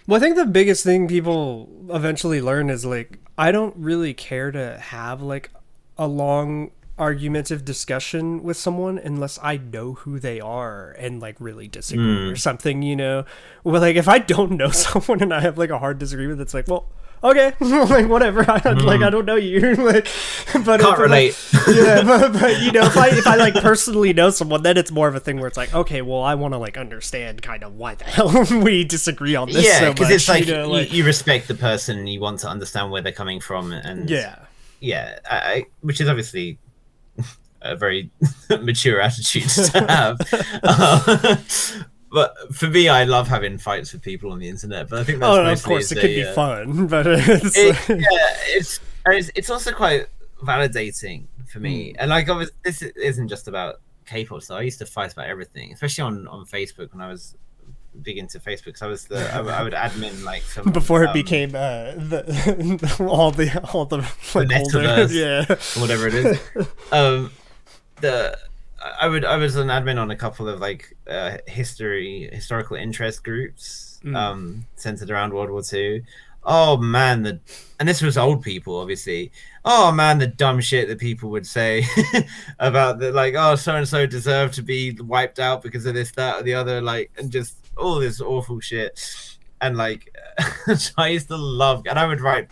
Well, I think the biggest thing people eventually learn is like, I don't really care to have like a long argumentative discussion with someone unless I know who they are and like really disagree or something, Well, like if I don't know someone and I have like a hard disagreement, it's like, well, okay, like whatever. I don't know you, like, but can't relate. Like, but if I like personally know someone, then it's more of a thing where it's like, okay, well, I want to like understand kind of why the hell we disagree on this. Yeah, because it's like, you respect the person, you want to understand where they're coming from, and I which is obviously a very mature attitude to have. But for me, I love having fights with people on the internet. But I think that's Oh, mostly of course, it could be fun, but it's it's also quite validating for me. And like, obviously, this isn't just about K-pop. So I used to fight about everything, especially on Facebook when I was big into Facebook. So I would admin like some before it became all the like metaverse, yeah, whatever it is. I was an admin on a couple of like historical interest groups centered around World War II. Oh man, and this was old people, obviously. Oh man, the dumb shit that people would say about the like, oh, so and so deserved to be wiped out because of this, that, or the other, like, and just all this awful shit. And like, I used to love, and I would write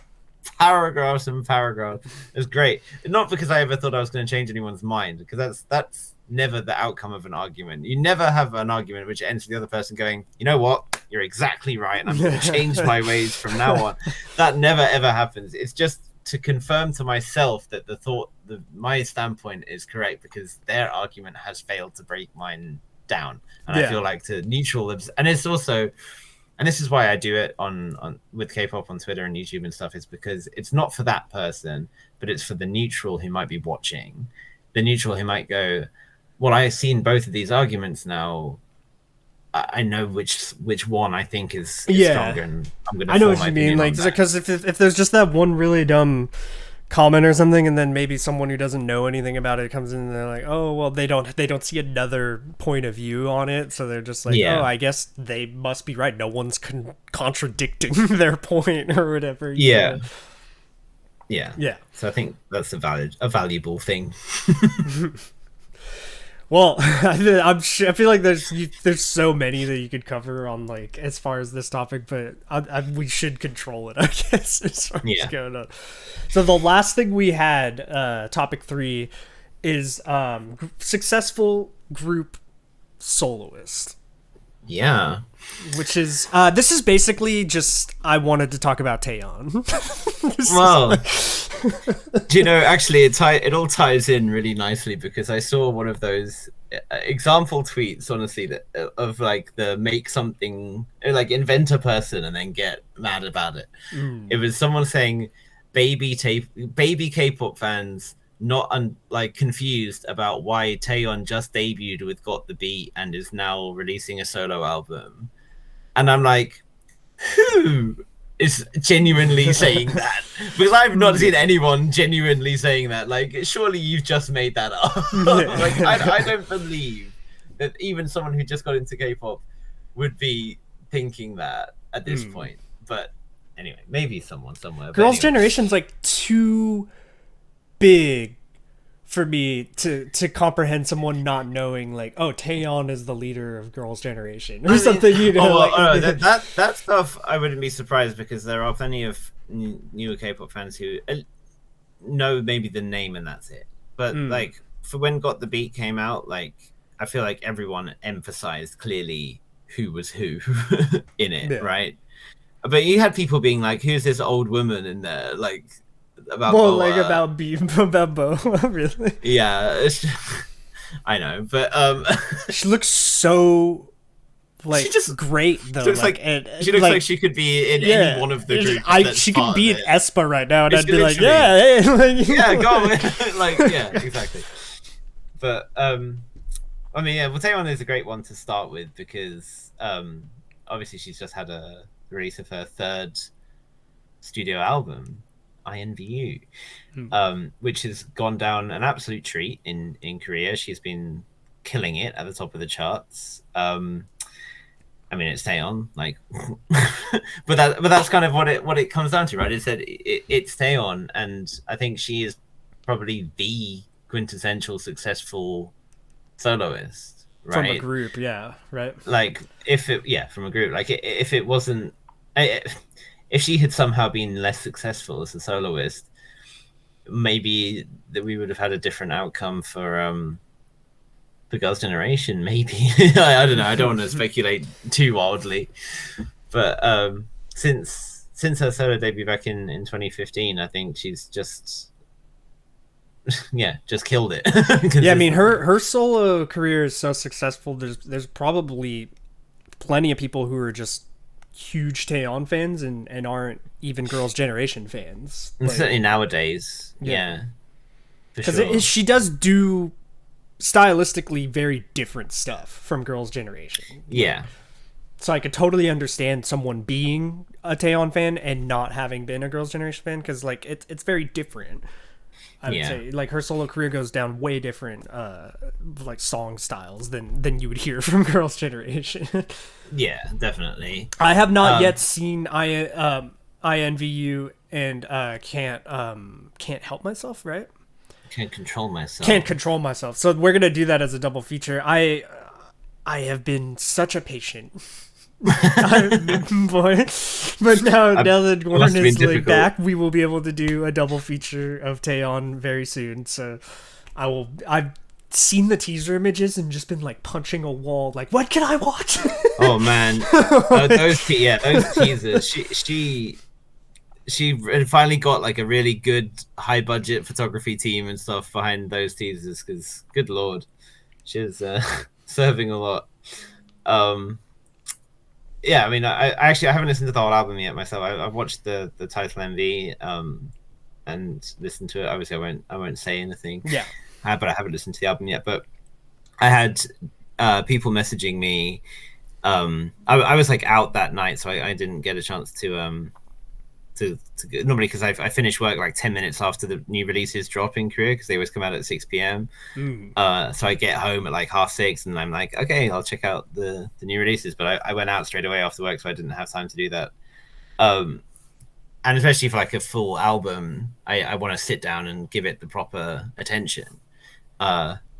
paragraphs and paragraphs. It was great, not because I ever thought I was going to change anyone's mind, because that's never the outcome of an argument. You never have an argument which ends with the other person going, you know what, you're exactly right, and I'm going to change my ways from now on. That never ever happens. It's just to confirm to myself that my standpoint is correct, because their argument has failed to break mine down. And I feel like to neutral, and it's also, and this is why I do it on with K-pop on Twitter and YouTube and stuff, is because it's not for that person, but it's for the neutral who might be watching, the neutral who might go, well, I've seen both of these arguments now. I know which one I think is stronger, and I'm gonna. I know what you mean, like, because if there's just that one really dumb comment or something, and then maybe someone who doesn't know anything about it comes in and they're like, oh well, they don't see another point of view on it, so they're just like, oh, I guess they must be right. No one's contradicting their point or whatever. Yeah. So I think that's a valuable thing. Well, I feel like there's so many that you could cover on, like, as far as this topic, but we should control it, I guess, as far as going on. So the last thing we had, topic 3, is successful group soloist. Yeah. Which is this is basically just, I wanted to talk about Taeyeon. Well, do you know, actually it all ties in really nicely, because I saw one of those example tweets, honestly, that of like the make something, like invent a person and then get mad about it. It was someone saying baby K-pop fans not like confused about why Taeyeon just debuted with Got the Beat and is now releasing a solo album. And I'm like, who is genuinely saying that? Because I've not seen anyone genuinely saying that. Like, surely you've just made that up. Like, I don't believe that even someone who just got into K-pop would be thinking that at this point. But anyway, maybe someone somewhere. Girls' Generation's like too big for me to comprehend someone not knowing, like, oh, Taeyeon is the leader of Girls' Generation or something, you know. That stuff I wouldn't be surprised, because there are plenty of newer K-pop fans who know maybe the name and that's it. But like, for when Got the Beat came out, like, I feel like everyone emphasized clearly who was who in it, right? But you had people being like, who's this old woman in there, like, about Bo, about Bo, really? Yeah, I know, but she looks so, like, she just great though. Looks like she looks like she could be in any one of the groups. She could be in aespa right now, and I'd be like, yeah, go on, like, yeah, exactly. But I mean, yeah, well, Taeyeon is a great one to start with, because obviously she's just had a release of her 3rd studio album, INVU, which has gone down an absolute treat in Korea. She's been killing it at the top of the charts. I mean, it's Taeyeon, like, but that's kind of what it comes down to, right? Is that it's Taeyeon, and I think she is probably the quintessential successful soloist, right? From a group, yeah, right. Like, from a group, like, if it wasn't, if she had somehow been less successful as a soloist, maybe that we would have had a different outcome for the Girls' Generation. Maybe I don't know. I don't want to speculate too wildly, but since her solo debut back in 2015, I think she's just just killed it. Yeah, I mean, her solo career is so successful. There's probably plenty of people who are just huge Taeyeon fans and aren't even Girls' Generation fans. And certainly nowadays, yeah. Because sure. she does do stylistically very different stuff from Girls' Generation. Yeah. So I could totally understand someone being a Taeyeon fan and not having been a Girls' Generation fan, because like it's very different. I would say like her solo career goes down way different like song styles than you would hear from Girls' Generation. Yeah, definitely. I have not yet seen INVU and can't help myself, right? Can't control myself. Can't control myself. So we're gonna do that as a double feature. I have been such a patient boy, but now that Warren is like back, we will be able to do a double feature of Taeyeon very soon. So I've seen the teaser images and just been like punching a wall. Like, what can I watch? Oh man, those teasers. She finally got like a really good high budget photography team and stuff behind those teasers, because good lord, she's serving a lot. Yeah, I mean, I haven't listened to the whole album yet myself. I've watched the title MV and listened to it. Obviously, I won't say anything. Yeah, but I haven't listened to the album yet. But I had people messaging me. I was like out that night, so I didn't get a chance to normally, because I finish work like 10 minutes after the new releases drop in Korea, because they always come out at 6 p.m. So I get home at like 6:30 and I'm like, okay, I'll check out the new releases. But I went out straight away after work, so I didn't have time to do that. And especially for like a full album, I want to sit down and give it the proper attention.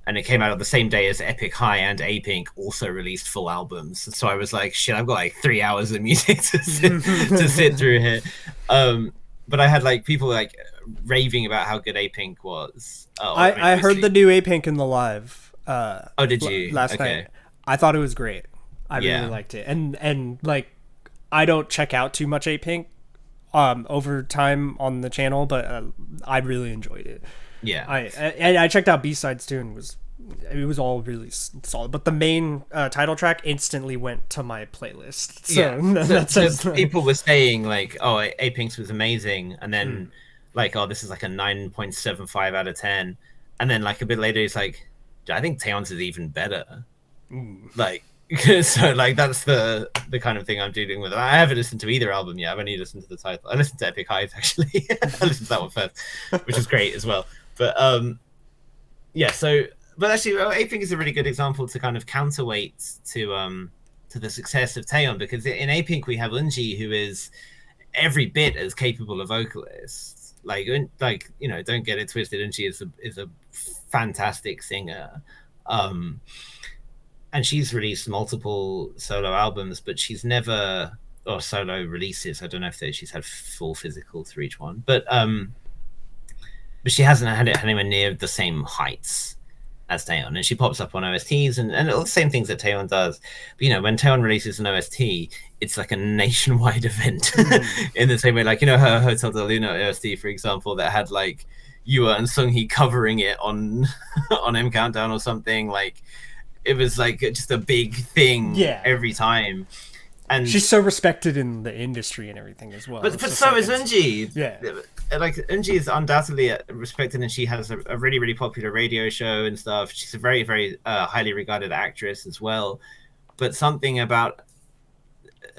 And it came out on the same day as Epic High and A-Pink also released full albums. So I was like, shit, I've got like 3 hours of music to sit through here. But I had like people like raving about how good A-Pink was. I heard the new A-Pink in the live. Oh, did you? Last night. I thought it was great. I really liked it. And like, I don't check out too much A-Pink over time on the channel, but I really enjoyed it. Yeah, I checked out B-sides too, and it was all really solid. But the main title track instantly went to my playlist. So, so people were saying like, "Oh, A-Pink's was amazing," and then like, "Oh, this is like a 9.75 out of 10," and then like a bit later, it's like, "I think Taeyeon's is even better." Like, so like that's the kind of thing I'm dealing with. I haven't listened to either album yet. I've only listened to the title. I listened to Epic Highs actually. I listened to that one first, which was great as well. But but actually, A-Pink is a really good example to kind of counterweight to the success of Taeyeon, because in A-Pink we have Eunji, who is every bit as capable a vocalist. Like you know, don't get it twisted. Eunji is a fantastic singer, and she's released multiple solo albums, but she's never or solo releases. I don't know if she's had full physical through each one, but she hasn't had it anywhere near the same heights as Taeyeon, and she pops up on OSTs and all the same things that Taeyeon does. But you know, when Taeyeon releases an OST, it's like a nationwide event in the same way, like, you know, her Hotel de Luna OST, for example, that had like Yua and Seunghee covering it on M Countdown or something. Like, it was like just a big thing every time. And she's so respected in the industry and everything as well. But so is Eunji. Yeah. Like, Eunji is undoubtedly respected, and she has a really, really popular radio show and stuff. She's a very, very highly regarded actress as well. But something about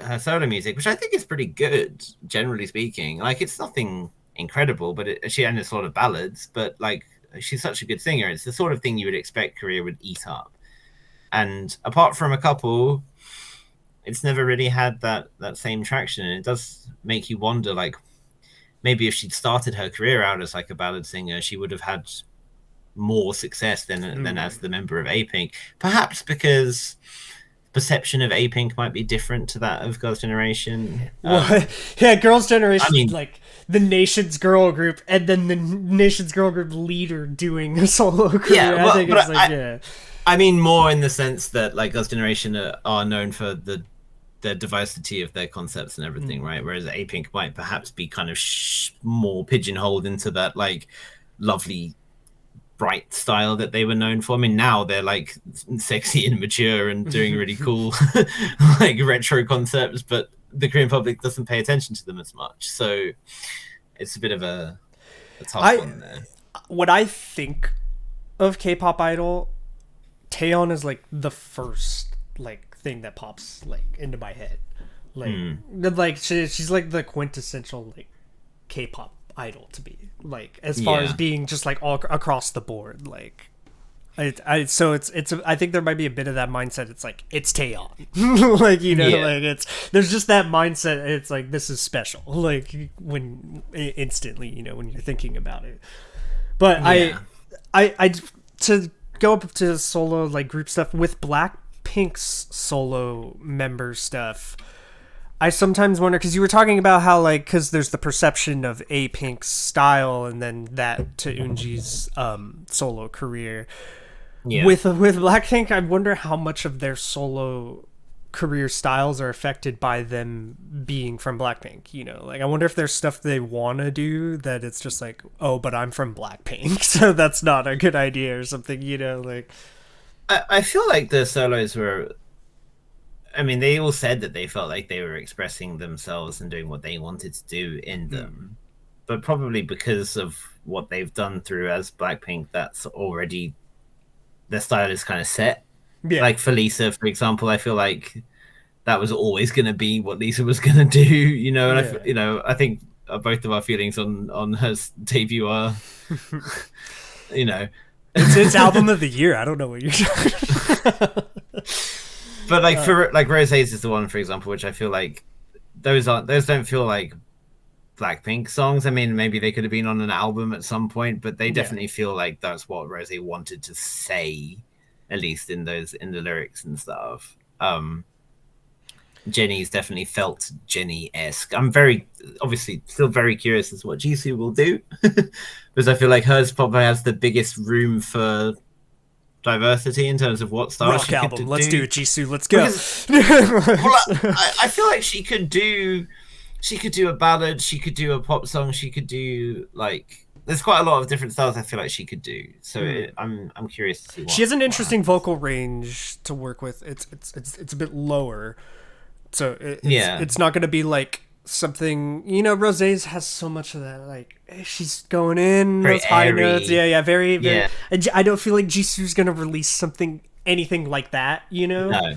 her solo music, which I think is pretty good, generally speaking. Like, it's nothing incredible, but she has a lot of ballads. But like, she's such a good singer. It's the sort of thing you would expect Korea would eat up. And apart from a couple, it's never really had that same traction. And it does make you wonder, like, maybe if she'd started her career out as like a ballad singer, she would have had more success than as the member of A-Pink. Perhaps because perception of A-Pink might be different to that of Girls' Generation. Yeah, Girls' Generation, I mean, like the nation's girl group, and then the nation's girl group leader doing a solo career. Yeah, well, I think it's like, I mean, more in the sense that like Girls' Generation are known for the diversity of their concepts and everything, right? Whereas A-Pink might perhaps be kind of more pigeonholed into that like lovely bright style that they were known for. I mean, now they're like sexy and mature and doing really cool like retro concepts, but the Korean public doesn't pay attention to them as much. So it's a bit of a tough one there. When I think of K-pop idol, Taeyeon is like the first like thing that pops like into my head. Like she's like the quintessential like K-pop idol to me. Like as far as being just like all across the board. Like so it's I think there might be a bit of that mindset. It's like it's Taeyeon, like like there's just that mindset. It's like this is special. Like when instantly when you're thinking about it. But I to go up to solo like group stuff with Blackpink's solo member stuff. I sometimes wonder because you were talking about how like because there's the perception of Pink's style and then that to Eunji's solo career. Yeah. With Blackpink, I wonder how much of their solo career styles are affected by them being from Blackpink. Like I wonder if there's stuff they want to do that it's just like, oh, but I'm from Blackpink, so that's not a good idea or something. Like I feel like the solos were. I mean, they all said that they felt like they were expressing themselves and doing what they wanted to do in them, but probably because of what they've done through as Blackpink, that's already. Their style is kind of set. Yeah. Like for Lisa, for example, I feel like that was always going to be what Lisa was going to do, and I think both of our feelings on her debut are, It's album of the year. I don't know what you're talking about. But like for like Rosé's is the one, for example, which I feel like those don't feel like Blackpink songs. I mean, maybe they could have been on an album at some point, but they definitely feel like that's what Rosé wanted to say, at least in the lyrics and stuff. Jenny's definitely felt Jenny-esque. I'm obviously still very curious as to what Jisoo will do, because I feel like hers probably has the biggest room for diversity in terms of what style rock she album. Could Let's do it, Jisoo. Let's go. I feel like she could do a ballad, she could do a pop song, she could do like there's quite a lot of different styles I feel like she could do. So I'm curious to see. She has an interesting vocal range to work with. It's a bit lower, so it's not going to be like something. Rosé's has so much of that. Like she's going in very those high notes. Very. I don't feel like Jisoo's going to release anything like that. No.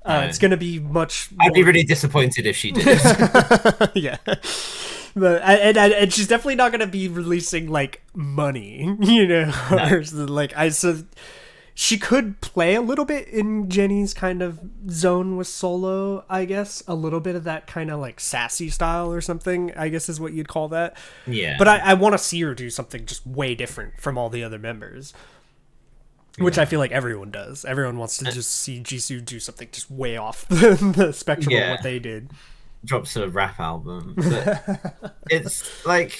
It's going to be much more... I'd be really disappointed if she did. Yeah. But and she's definitely not going to be releasing like Money, No. Or like she could play a little bit in Jenny's kind of zone with solo, I guess. A little bit of that kind of like sassy style or something, I guess is what you'd call that. Yeah. But I want to see her do something just way different from all the other members. Which I feel like everyone does. Everyone wants to just see Jisoo do something just way off the spectrum of what they did. Drops a rap album. But it's like...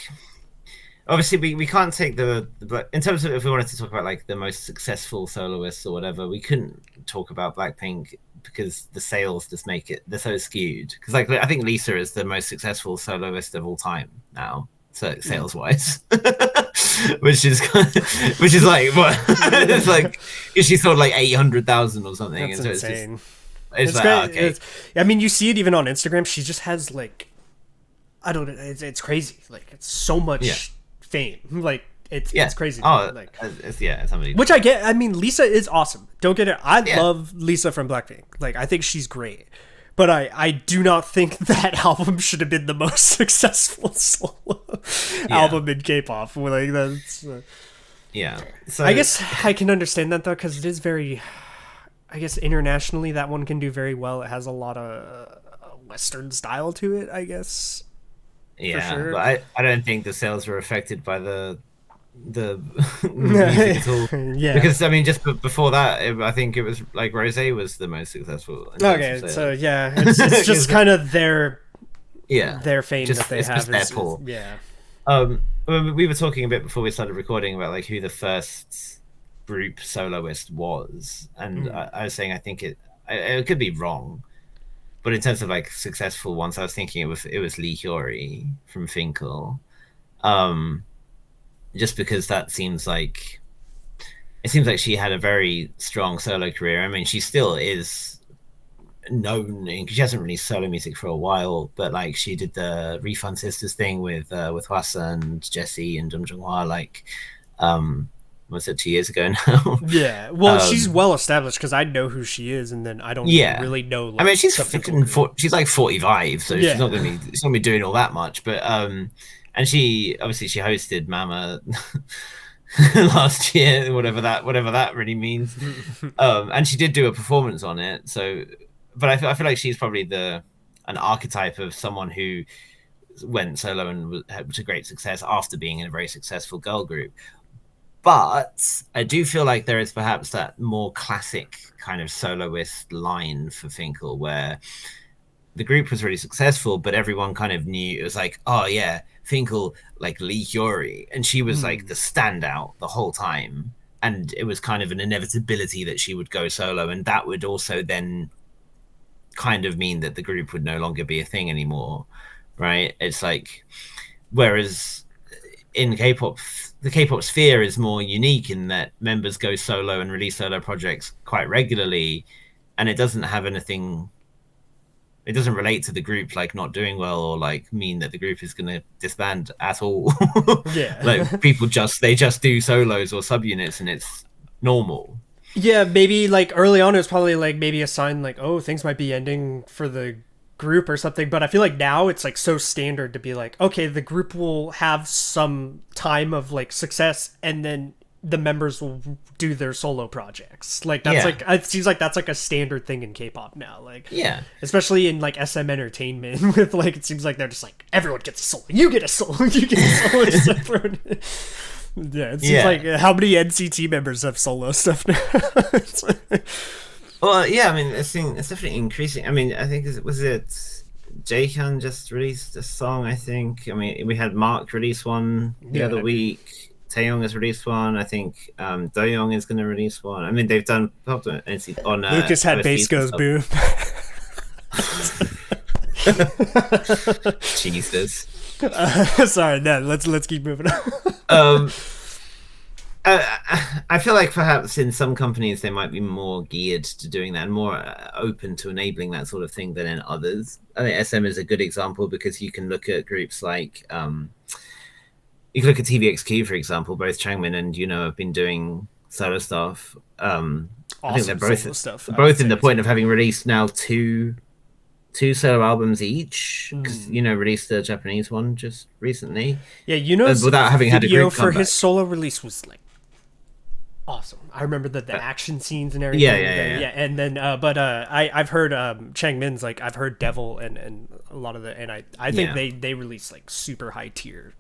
Obviously, we can't take the... In terms of if we wanted to talk about like the most successful soloists or whatever, we couldn't talk about Blackpink because the sales just make it... They're so skewed. Because like I think Lisa is the most successful soloist of all time now. So sales-wise. which is like what it's like she sold like 800,000 or something. That's and so insane. It's like, okay. I mean, you see it even on Instagram. She just has like, I don't know. It's crazy. Like it's so much fame. Like it's crazy. Oh, like it's somebody. Which I get. I mean, Lisa is awesome. Don't get it. I love Lisa from Blackpink. Like I think she's great. But I do not think that album should have been the most successful solo album in K-pop. Like that's, So I guess I can understand that though, because it is very. I guess internationally that one can do very well. It has a lot of Western style to it, I guess. Yeah, for sure. But I don't think the sales were affected by the music at all. Because I mean, just before that, I think it was like Rosé was the most successful. Okay, so it's just kind of their fame just, that they have. Their pull. We were talking a bit before we started recording about like who the first group soloist was, and I was saying I think it could be wrong, but in terms of like successful ones, I was thinking it was Lee Hyori from Finkel. Just because that seems like it seems like she had a very strong solo career. I mean, she still is known. She hasn't released solo music for a while, but like she did the Refund Sisters thing with Hwasa and Jessie and Jung Jung-hwa, like was it 2 years ago now? Yeah, well, she's well established because I know who she is, and then I don't really know. Like, I mean, she's she's like 45, so she's not gonna be doing all that much. But and she hosted Mama last year, whatever that really means. And she did do a performance on it. So, but I feel like she's probably an archetype of someone who went solo and had to great success after being in a very successful girl group. But I do feel like there is perhaps that more classic kind of soloist line for Finkel, where the group was really successful, but everyone kind of knew it was like, oh yeah, Finkel, like Lee Hyori, and she was like the standout the whole time, and it was kind of an inevitability that she would go solo, and that would also then kind of mean that the group would no longer be a thing anymore, right? It's like, whereas in K-pop, the K-pop sphere is more unique in that members go solo and release solo projects quite regularly, and it doesn't have anything. It doesn't relate to the group like not doing well or like mean that the group is going to disband at all. Yeah, like people just do solos or subunits, and it's normal. Yeah, maybe like early on it was probably like maybe a sign like, oh, things might be ending for the group or something, but I feel like now it's like so standard to be like, okay, the group will have some time of like success and then the members will do their solo projects. Like that's like, it seems like that's like a standard thing in K-pop now. Like, yeah, especially in like SM entertainment with like, it seems like they're just like, everyone gets a solo, you get a solo, you get a solo. Yeah, it seems like how many NCT members have solo stuff now? Well, yeah, I mean, it's definitely increasing. I mean, I think was it Jaehyun just released a song, I think. I mean, we had Mark release one the other week. Taeyong has released one. I think Doyoung is going to release one. I mean, they've done on Lucas had Bass Goes Boom. Jesus. Sorry, no, let's keep moving on. I feel like perhaps in some companies they might be more geared to doing that and more open to enabling that sort of thing than in others. I think SM is a good example because you can look at groups like you can look at TVXQ, for example. Both Changmin and have been doing solo stuff. Awesome, I think they're both in the point of having released now two solo albums each, because released the Japanese one just recently. Yeah, without having had a group for his solo release was like awesome. I remember the action scenes and everything. Yeah. And then, I've heard Changmin's, like I've heard Devil and a lot of the, and I think they release like super high tier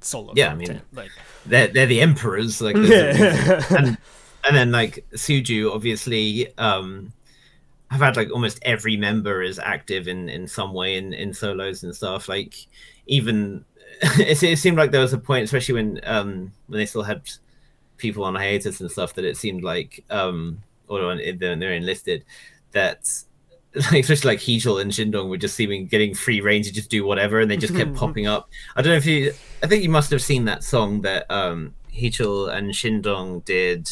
solo. Yeah, content. I mean, like they're the emperors, like, and then like Suju, obviously, I've had like almost every member is active in some way in solos and stuff. Like even it seemed like there was a point, especially when they still had people on hiatus and stuff, that it seemed like or they're enlisted, that like, especially like Heechul and Shindong were just getting free reign to just do whatever, and they just kept popping up. I don't know I think you must have seen that song that Heechul and Shindong did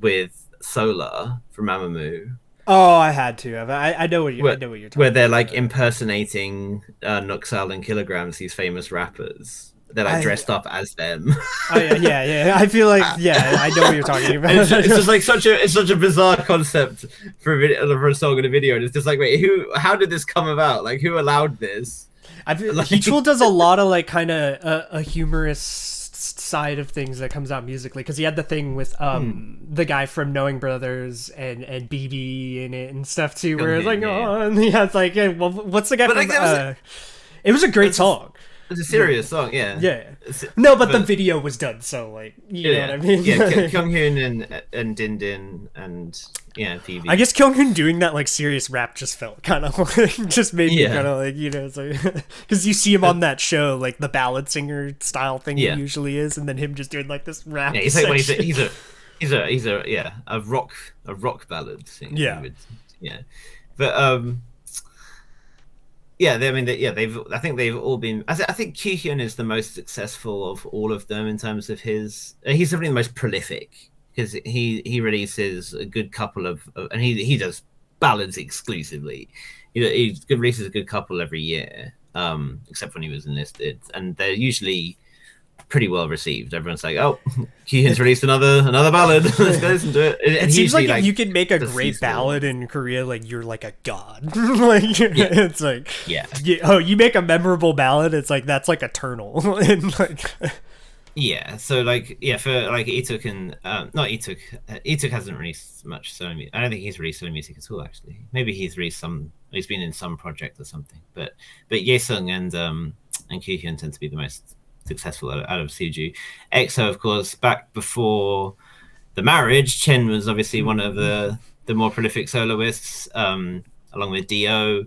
with Solar from Mamamoo. Oh, I had to. I know what you're talking about. Where they're like impersonating Nuxal and Kilograms, these famous rappers. They're like dressed up as them. Oh yeah. I feel like I know what you're talking about. It's just like such a bizarre concept for a song and a video, and it's just like, wait, how did this come about? Like, who allowed this? I feel like Heechul does a lot of like kind of a humorous side of things that comes out musically, because he had the thing with the guy from Knowing Brothers and BB in it and stuff too, where it's like, oh, and he has like, well, what's the guy from? It was a great song. It's a serious song, yeah. Yeah. No, but the video was done, so like, you know what I mean? Yeah, Kyunghoon and Din Din and PV. I guess Kyunghoon doing that like serious rap just felt kind of like, just made me kind of like, it's like, because you see him on that show, like the ballad singer style thing he usually is, and then him just doing like this rap. Yeah, he's like, he's a rock ballad singer. But I think they've all been. I think Kyuhyun is the most successful of all of them in terms of his. He's definitely the most prolific, because he releases a good couple of and he does ballads exclusively. He releases a good couple every year, except when he was enlisted, and they're usually pretty well received. Everyone's like, "Oh, Keehan's released another ballad. Let's go listen to it." It seems like if you can make a great ballad in Korea, like you're like a god. Like it's like you make a memorable ballad. It's like that's like eternal. And like so like for like Ituk and not Ituk. Ituk hasn't released much solo music. I don't think he's released solo music at all. Actually, maybe he's released some. He's been in some project or something. But Yesung and Keehan tend to be the most successful out of Suju. EXO, of course, back before the marriage, Chen was obviously one of the more prolific soloists, along with Dio.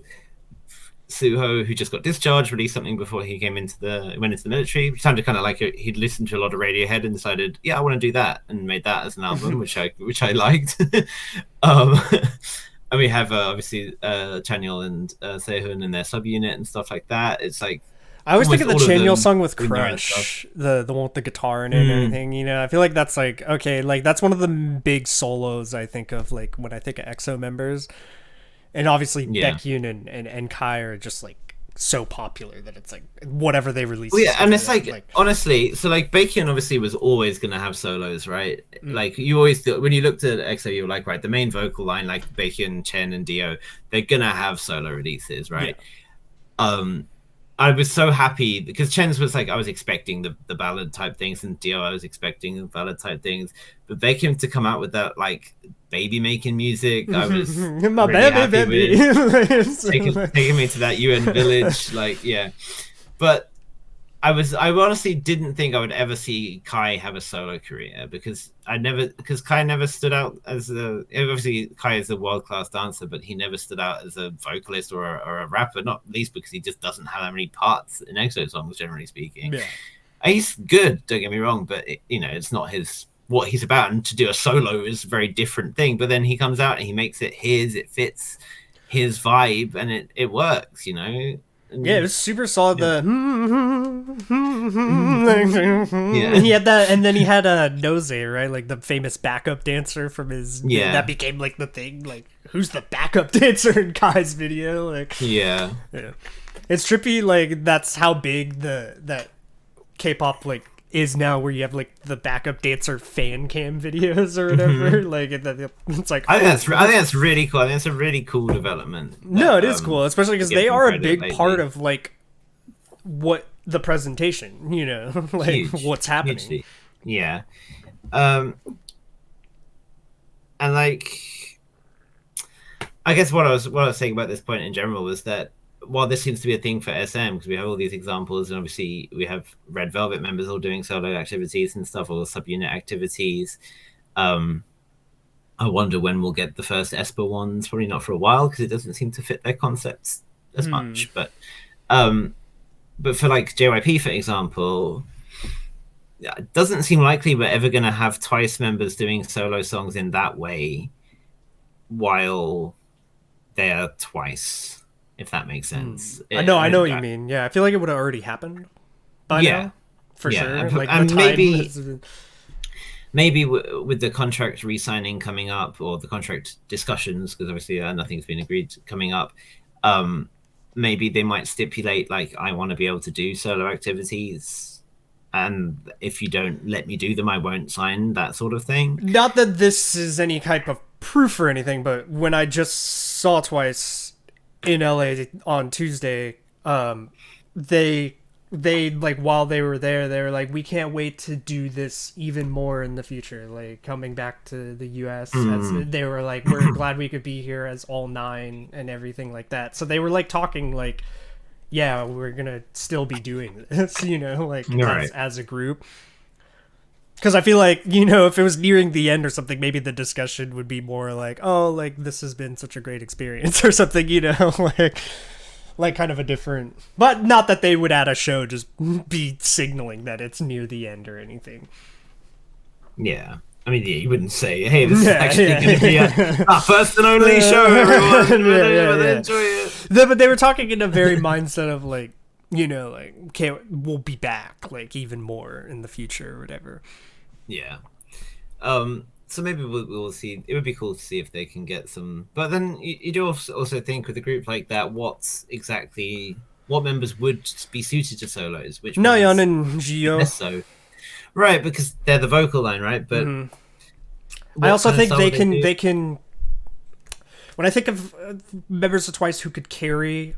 Suho, who just got discharged, released something before he went into the military. It sounded kind of like he'd listened to a lot of Radiohead and decided, I want to do that, and made that as an album, which I liked. And we have obviously Chanyeol and Sehun and their subunit and stuff like that. It's like I always think of the Chanyeol song with Crush, the one with the guitar in it and everything. I feel like that's like like that's one of the big solos I think of, like when I think of EXO members. And obviously Baekhyun and Kai are just like so popular that it's like whatever they release. Well, and it's like honestly, so like Baekhyun obviously was always gonna have solos, right? Like you always when you looked at EXO, you were like, right, the main vocal line, like Baekhyun, Chen, and Dio, they're gonna have solo releases, right? Yeah. I was so happy because Chen's was like I was expecting the ballad type things, and Dio I was expecting the ballad type things, but Baekhyun to come out with that like baby making music, I was my really baby. taking me to that UN village, like But I honestly didn't think I would ever see Kai have a solo career because Kai never stood out as obviously Kai is a world-class dancer, but he never stood out as a vocalist or a rapper, not least because he just doesn't have that many parts in EXO songs, generally speaking. He's good, don't get me wrong, but it's not what he's about, and to do a solo is a very different thing. But then he comes out and he makes it it fits his vibe, and it works, it was super solid. He had that, and then he had Nose, right? Like the famous backup dancer from his. That became like the thing. Like, who's the backup dancer in Kai's video? Like, it's trippy. Like that's how big that K-pop like is now, where you have like the backup dancer fan cam videos or whatever. Like it's like I think that's really cool. I think it's a really cool development. It is cool, especially because they are a big part of like what the presentation, like huge, what's happening. Hugely. And like I guess what I was saying about this point in general was that while this seems to be a thing for SM, because we have all these examples, and obviously we have Red Velvet members all doing solo activities and stuff, or subunit activities. I wonder when we'll get the first Esper ones. Probably not for a while, because it doesn't seem to fit their concepts as much. But for like JYP, for example, it doesn't seem likely we're ever going to have Twice members doing solo songs in that way while they're Twice. If that makes sense. I know what you mean. Yeah, I feel like it would have already happened by now, for sure. Like and maybe with the contract re-signing coming up, or the contract discussions, because obviously nothing's been agreed coming up, maybe they might stipulate like, I want to be able to do solo activities, and if you don't let me do them, I won't sign, that sort of thing. Not that this is any type of proof or anything, but when I just saw Twice in LA on Tuesday, they like, while they were there, they were like, we can't wait to do this even more in the future, like coming back to the US. As they were like, we're glad we could be here as all 9 and everything like that. So they were like talking like, we're gonna still be doing this, like as a group. Because I feel like, if it was nearing the end or something, maybe the discussion would be more like, oh, like, this has been such a great experience or something, like kind of a different... But not that they would, at a show, just be signaling that it's near the end or anything. Yeah. I mean, you wouldn't say, hey, this is actually going to be our first and only show, everyone. Enjoy it. But they were talking in a very mindset of, like, like, okay, we'll be back, like, even more in the future or whatever. Yeah. So maybe we'll see. It would be cool to see if they can get some. But then you do also think with a group like that, what members would be suited to solos, which Nayeon ones and Gio. less so. Right, because they're the vocal line, right? But I also think they can. they can. When I think of members of Twice who could carry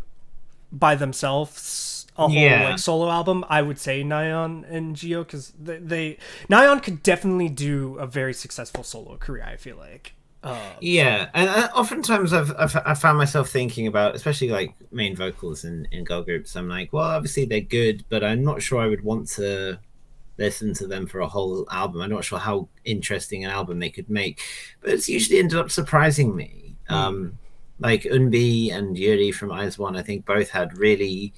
by themselves a whole like solo album, I would say Nayeon and Gio, because Nayeon could definitely do a very successful solo career, I feel like. Yeah, and oftentimes I've found myself thinking about, especially like main vocals in girl groups. I'm like, well, obviously they're good, but I'm not sure I would want to listen to them for a whole album. I'm not sure how interesting an album they could make, but it's usually ended up surprising me. Like Eunbi and Yuri from Eyes One, I think both had really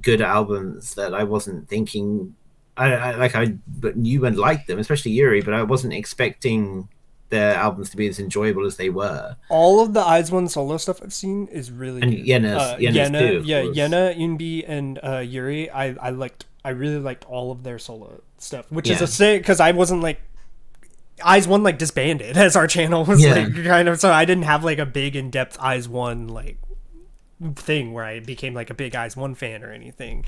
good albums that I wasn't thinking. But knew and liked them, especially Yuri, but I wasn't expecting their albums to be as enjoyable as they were. All of the Eyes One solo stuff I've seen is really and good. Yena's too, Yena, Eunbi, and Yuri. I really liked all of their solo stuff, which is a say because I wasn't like Eyes One like disbanded as our channel was like kind of, so I didn't have like a big in-depth Eyes One like thing where I became like a big Eyes One fan or anything.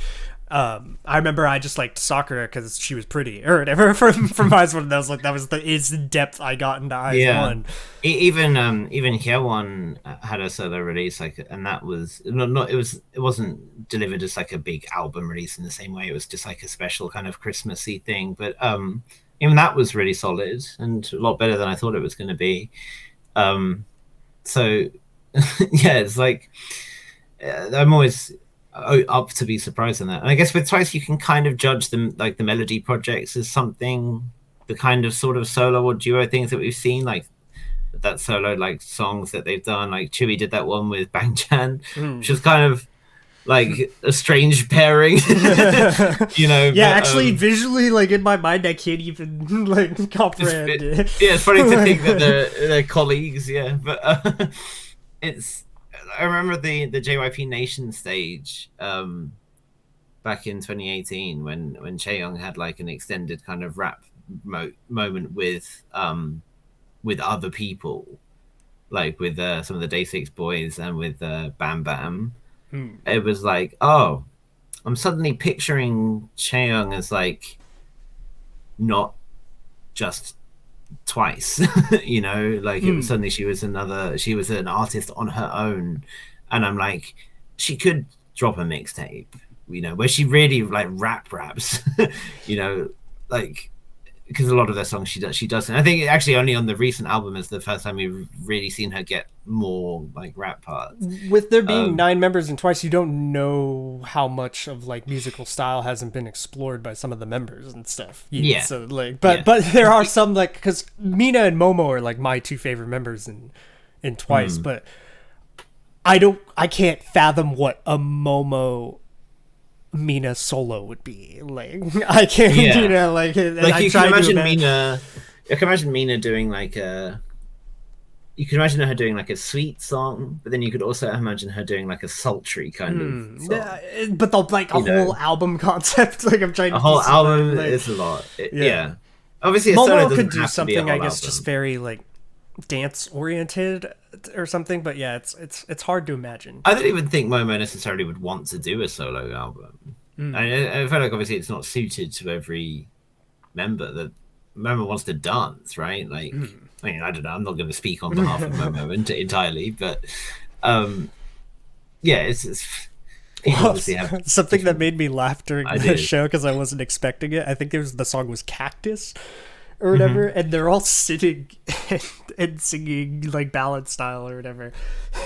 I remember I just liked Sakura because she was pretty or whatever from Eyes One. That was the depth I got into Eyes One. Even Hyewon had a solo release, like, and that was it wasn't delivered as like a big album release in the same way. It was just like a special kind of Christmassy thing. But even that was really solid and a lot better than I thought it was going to be. So yeah, it's like I'm always up to be surprised in that. And I guess with Twice you can kind of judge them like the melody projects as something, the kind of sort of solo or duo things that we've seen, like that solo like songs that they've done. Like Chewy did that one with Bang Chan, which was kind of like a strange pairing. Actually visually, like in my mind I can't even like comprehend it. It's funny to think that they're colleagues, but it's I remember the JYP Nation stage back in 2018 when Chaeyoung had like an extended kind of rap moment with other people, like with some of the Day 6 boys and with Bam Bam. It was like, oh, I'm suddenly picturing Chaeyoung as like not just Twice, like it was suddenly she was an artist on her own, and I'm like, she could drop a mixtape, where she really like raps, like, because a lot of their songs she does, and I think actually only on the recent album is the first time we've really seen her get more like rap parts. With there being 9 members in Twice, you don't know how much of like musical style hasn't been explored by some of the members and stuff. So like, but there are some, like, because Mina and Momo are like my 2 favorite members in Twice, but I can't fathom what a Momo Mina solo would be like. I can't, like you can imagine Mina. I can imagine Mina doing like you can imagine her doing like a sweet song, but then you could also imagine her doing like a sultry kind of song. But the like a whole album concept, like I'm trying to. A whole album is a lot. Obviously, Momo could do something, I guess, just very like dance oriented or something, but it's hard to imagine. I don't even think Momo necessarily would want to do a solo album. I feel like obviously it's not suited to every member. That member wants to dance, right? Like, I mean, I don't know, I'm not going to speak on behalf of Momo entirely, but it's something that made me laugh during the show because I wasn't expecting it. I think the song was Cactus or whatever, and they're all sitting and singing like ballad style or whatever,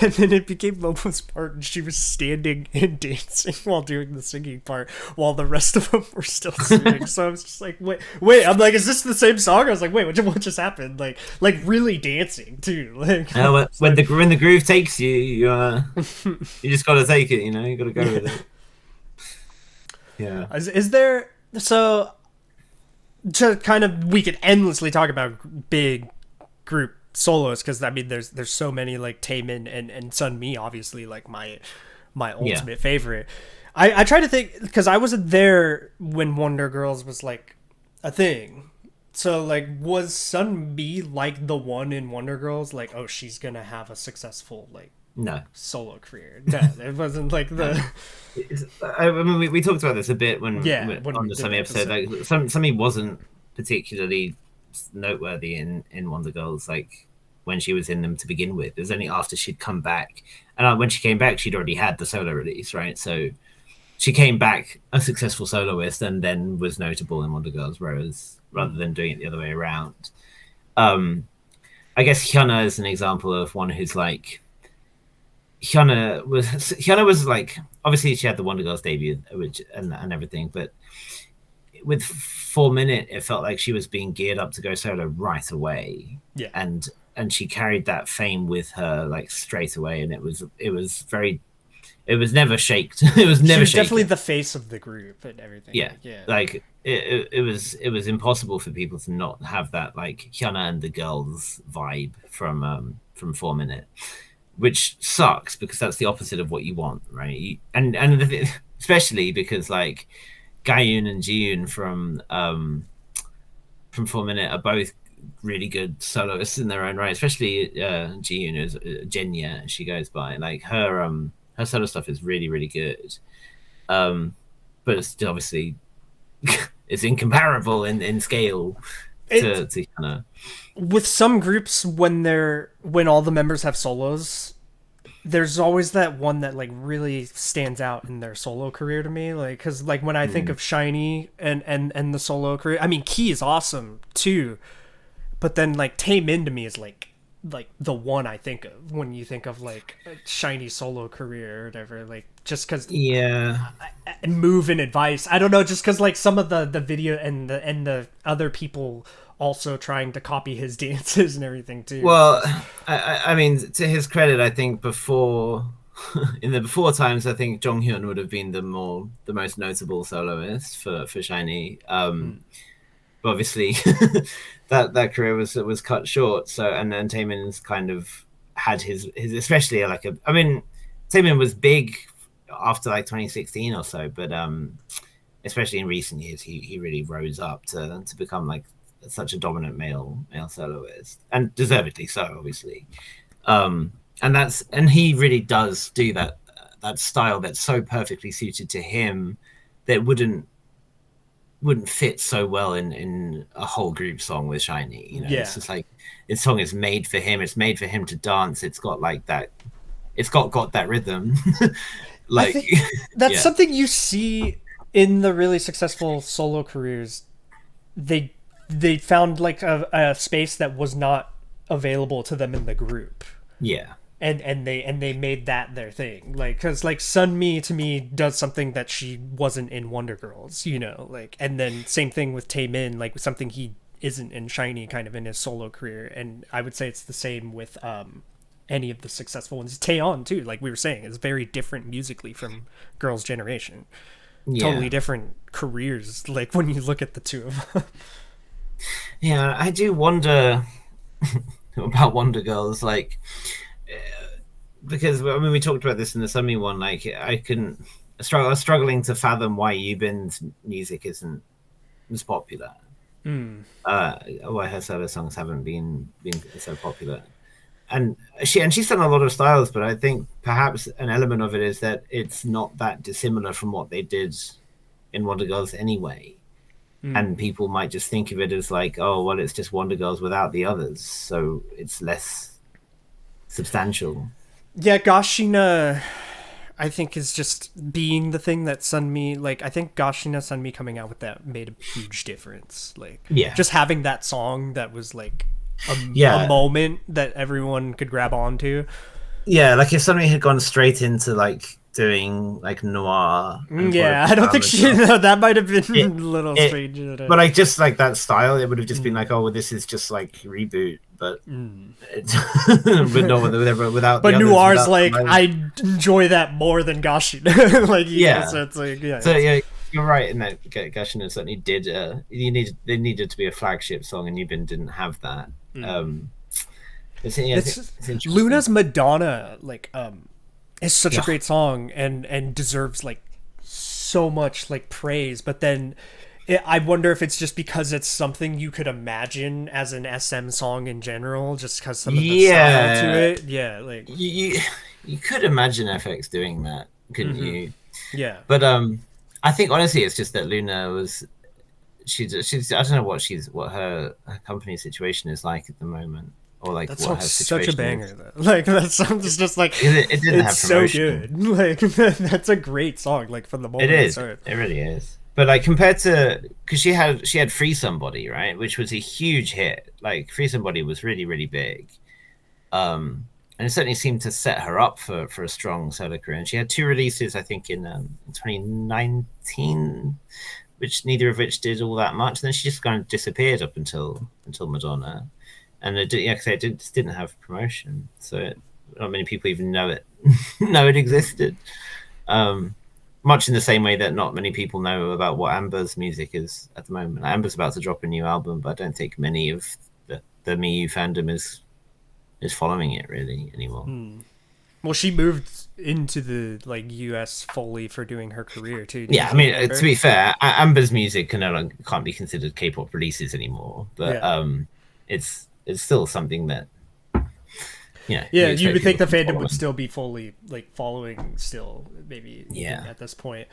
and then it became Momo's part and she was standing and dancing while doing the singing part while the rest of them were still singing. So I was just like, wait, I'm like, is this the same song? I was like, wait, what just happened? Like really dancing too. Like, when the groove takes you, you just gotta take it, you gotta go with it. Yeah. Is there, so to kind of, we could endlessly talk about big group solos, because I mean there's so many, like Taemin and Sunmi, obviously like my ultimate favorite. I try to think, because I wasn't there when Wonder Girls was like a thing, So, like, was Sunmi like the one in Wonder Girls? Like, oh, she's gonna have a successful, like, No. solo career. No, it wasn't like the. I mean, we talked about this a bit when When on we the did Summy the episode. Like, Summy wasn't particularly noteworthy in Wonder Girls, like when she was in them to begin with. It was only after she'd come back, and when she came back, she'd already had the solo release, right? So she came back a successful soloist, and then was notable in Wonder Girls, whereas rather than doing it the other way around. I guess Hyuna is an example of one who's like. Hyuna was like, obviously she had the Wonder Girls debut, which and everything, but with 4 Minute, it felt like she was being geared up to go solo right away. Yeah. And she carried that fame with her like straight away, and it was never shaked. It was never shaken. Definitely the face of the group and everything. Yeah. Like it was impossible for people to not have that like Hyuna and the girls vibe from 4 Minute. Which sucks because that's the opposite of what you want, right? And especially because like Gayun and Jiyun from 4 Minute are both really good soloists in their own right. Especially Jiyun is Jenya, she goes by. Like her solo stuff is really really good, but it's still obviously it's incomparable in scale to kind of. With some groups, when all the members have solos, there's always that one that like really stands out in their solo career to me. Like, because like when I think of SHINee and the solo career, I mean Key is awesome too, but then like Taemin to me is like the one I think of when you think of like a SHINee solo career or whatever. Like just because Move and Advice, I don't know, just because like some of the video and the other people also trying to copy his dances and everything too. Well, I mean, to his credit, I think in the before times, I think Jonghyun would have been the most notable soloist for SHINee. But obviously, that career was cut short. So and then Taemin's kind of had his especially like I mean, Taemin was big after like 2016 or so, but especially in recent years, he really rose up to become like such a dominant male soloist, and deservedly so, obviously. And he really does do that style that's so perfectly suited to him that wouldn't fit so well in a whole group song with SHINee. You know, It's just like this song is made for him. It's made for him to dance. It's got like that. It's got that rhythm. Like that's something you see in the really successful solo careers. They found like a space that was not available to them in the group. Yeah. And they made that their thing. Like, cause like Sunmi to me does something that she wasn't in Wonder Girls, you know, like, and then same thing with Taemin, like something he isn't in SHINee kind of in his solo career. And I would say it's the same with any of the successful ones. Taeyeon too, like we were saying, is very different musically from Girls' Generation. Totally different careers, like when you look at the two of them. Yeah, I do wonder about Wonder Girls, like, because I mean we talked about this in the Sunmi one. Like, I was struggling to fathom why Yubin's music isn't as popular. Why her solo songs haven't been so popular. And she's done a lot of styles, but I think perhaps an element of it is that it's not that dissimilar from what they did in Wonder Girls anyway. And people might just think of it as like, oh, well, it's just Wonder Girls without the others, so it's less substantial. Yeah, Gashina, I think, is just being the thing that Sunmi, like, I think Gashina Sunmi coming out with that made a huge difference. Like, just having that song that was like a moment that everyone could grab onto. Yeah, like if Sunmi had gone straight into like doing like noir. I don't think that might have been a little strange. But like just like that style, it would have just been like, oh, well, this is just like reboot, but but no, without. But noir's like I enjoy that more than Gashina. Like so it's like So you're right in that Gashina certainly did. They needed to be a flagship song, and Yubin didn't have that. It's Luna's Madonna, like is such a great song and deserves like so much like praise, but then I wonder if it's just because it's something you could imagine as an SM song in general, just because some of the style to Yeah, it. Yeah, like you could imagine FX doing that, couldn't you? yeah, But I think honestly, it's just that Luna was she's I don't know what her company situation is like at the moment, or like that what song's her such a situation banger is. though. Like that song is just like Because it didn't it's have so promotion. good. Like that's a great song. Like from the It moment it is. started. It really is. But like compared to, because she had Free Somebody, right, which was a huge hit. Like Free Somebody was really really big. And it certainly seemed to set her up for a strong solo career. And she had two releases, I think, in 2019, which neither of which did all that much. And then she just kind of disappeared up until Madonna, and it did, yeah, cause it just didn't have promotion, so not many people even know it know it existed. Um, Much in the same way that not many people know about what Amber's music is at the moment. Amber's about to drop a new album, but I don't think many of the Miyu fandom is following it really anymore. Well, she moved into the like U.S. fully for doing her career too. Yeah, I Didn't she, mean, to Amber? be fair, Amber's music can't be considered K-pop releases anymore, but Yeah. it's still something that Yeah, you you expect would people think the to be fandom would following. still be fully like following still, maybe even Yeah. at this point.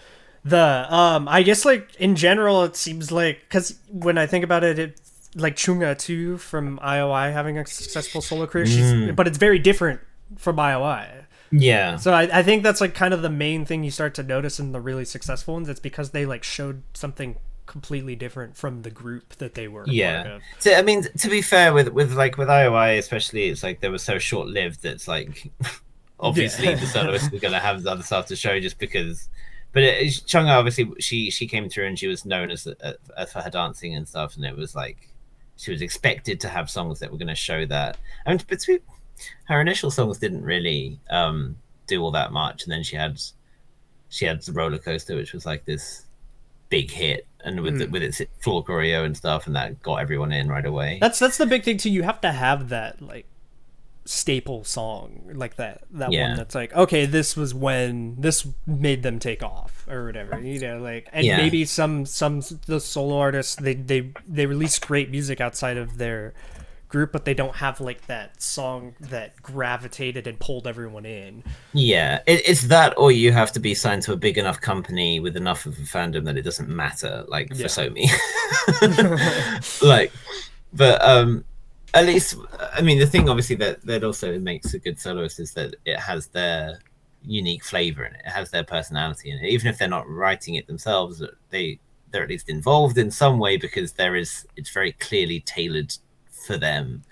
The I guess like in general it seems like because when I think about it, it's like Chunga too from IOI having a successful solo career. Mm, But it's very different from IOI. yeah. So I think that's like kind of the main thing you start to notice in the really successful ones. It's because they like showed something completely different from the group that they were a part Yeah. of. So I mean, to be fair, with IOI especially, it's like they were so short lived that it's like obviously the Yeah. soloist is going to have the other stuff to show just because. But Chungha obviously she came through and she was known for her dancing and stuff, and it was like she was expected to have songs that were going to show that. I mean, but her initial songs didn't really do all that much, and then she had the roller coaster, which was like this big hit, and with its floor choreo and stuff, and that got everyone in right away. That's the big thing too. You have to have that like staple song like that one Yeah, that's like okay, this was when this made them take off or whatever, like. And yeah, maybe some the solo artists they release great music outside of their group, but they don't have like that song that gravitated and pulled everyone in. yeah. It's that, or you have to be signed to a big enough company with enough of a fandom that it doesn't matter, like for Yeah. Somi. Like, but at least, I mean, the thing obviously that also makes a good soloist is that it has their unique flavor in it. It has their personality in it. Even if they're not writing it themselves, they're at least involved in some way because it's very clearly tailored for them,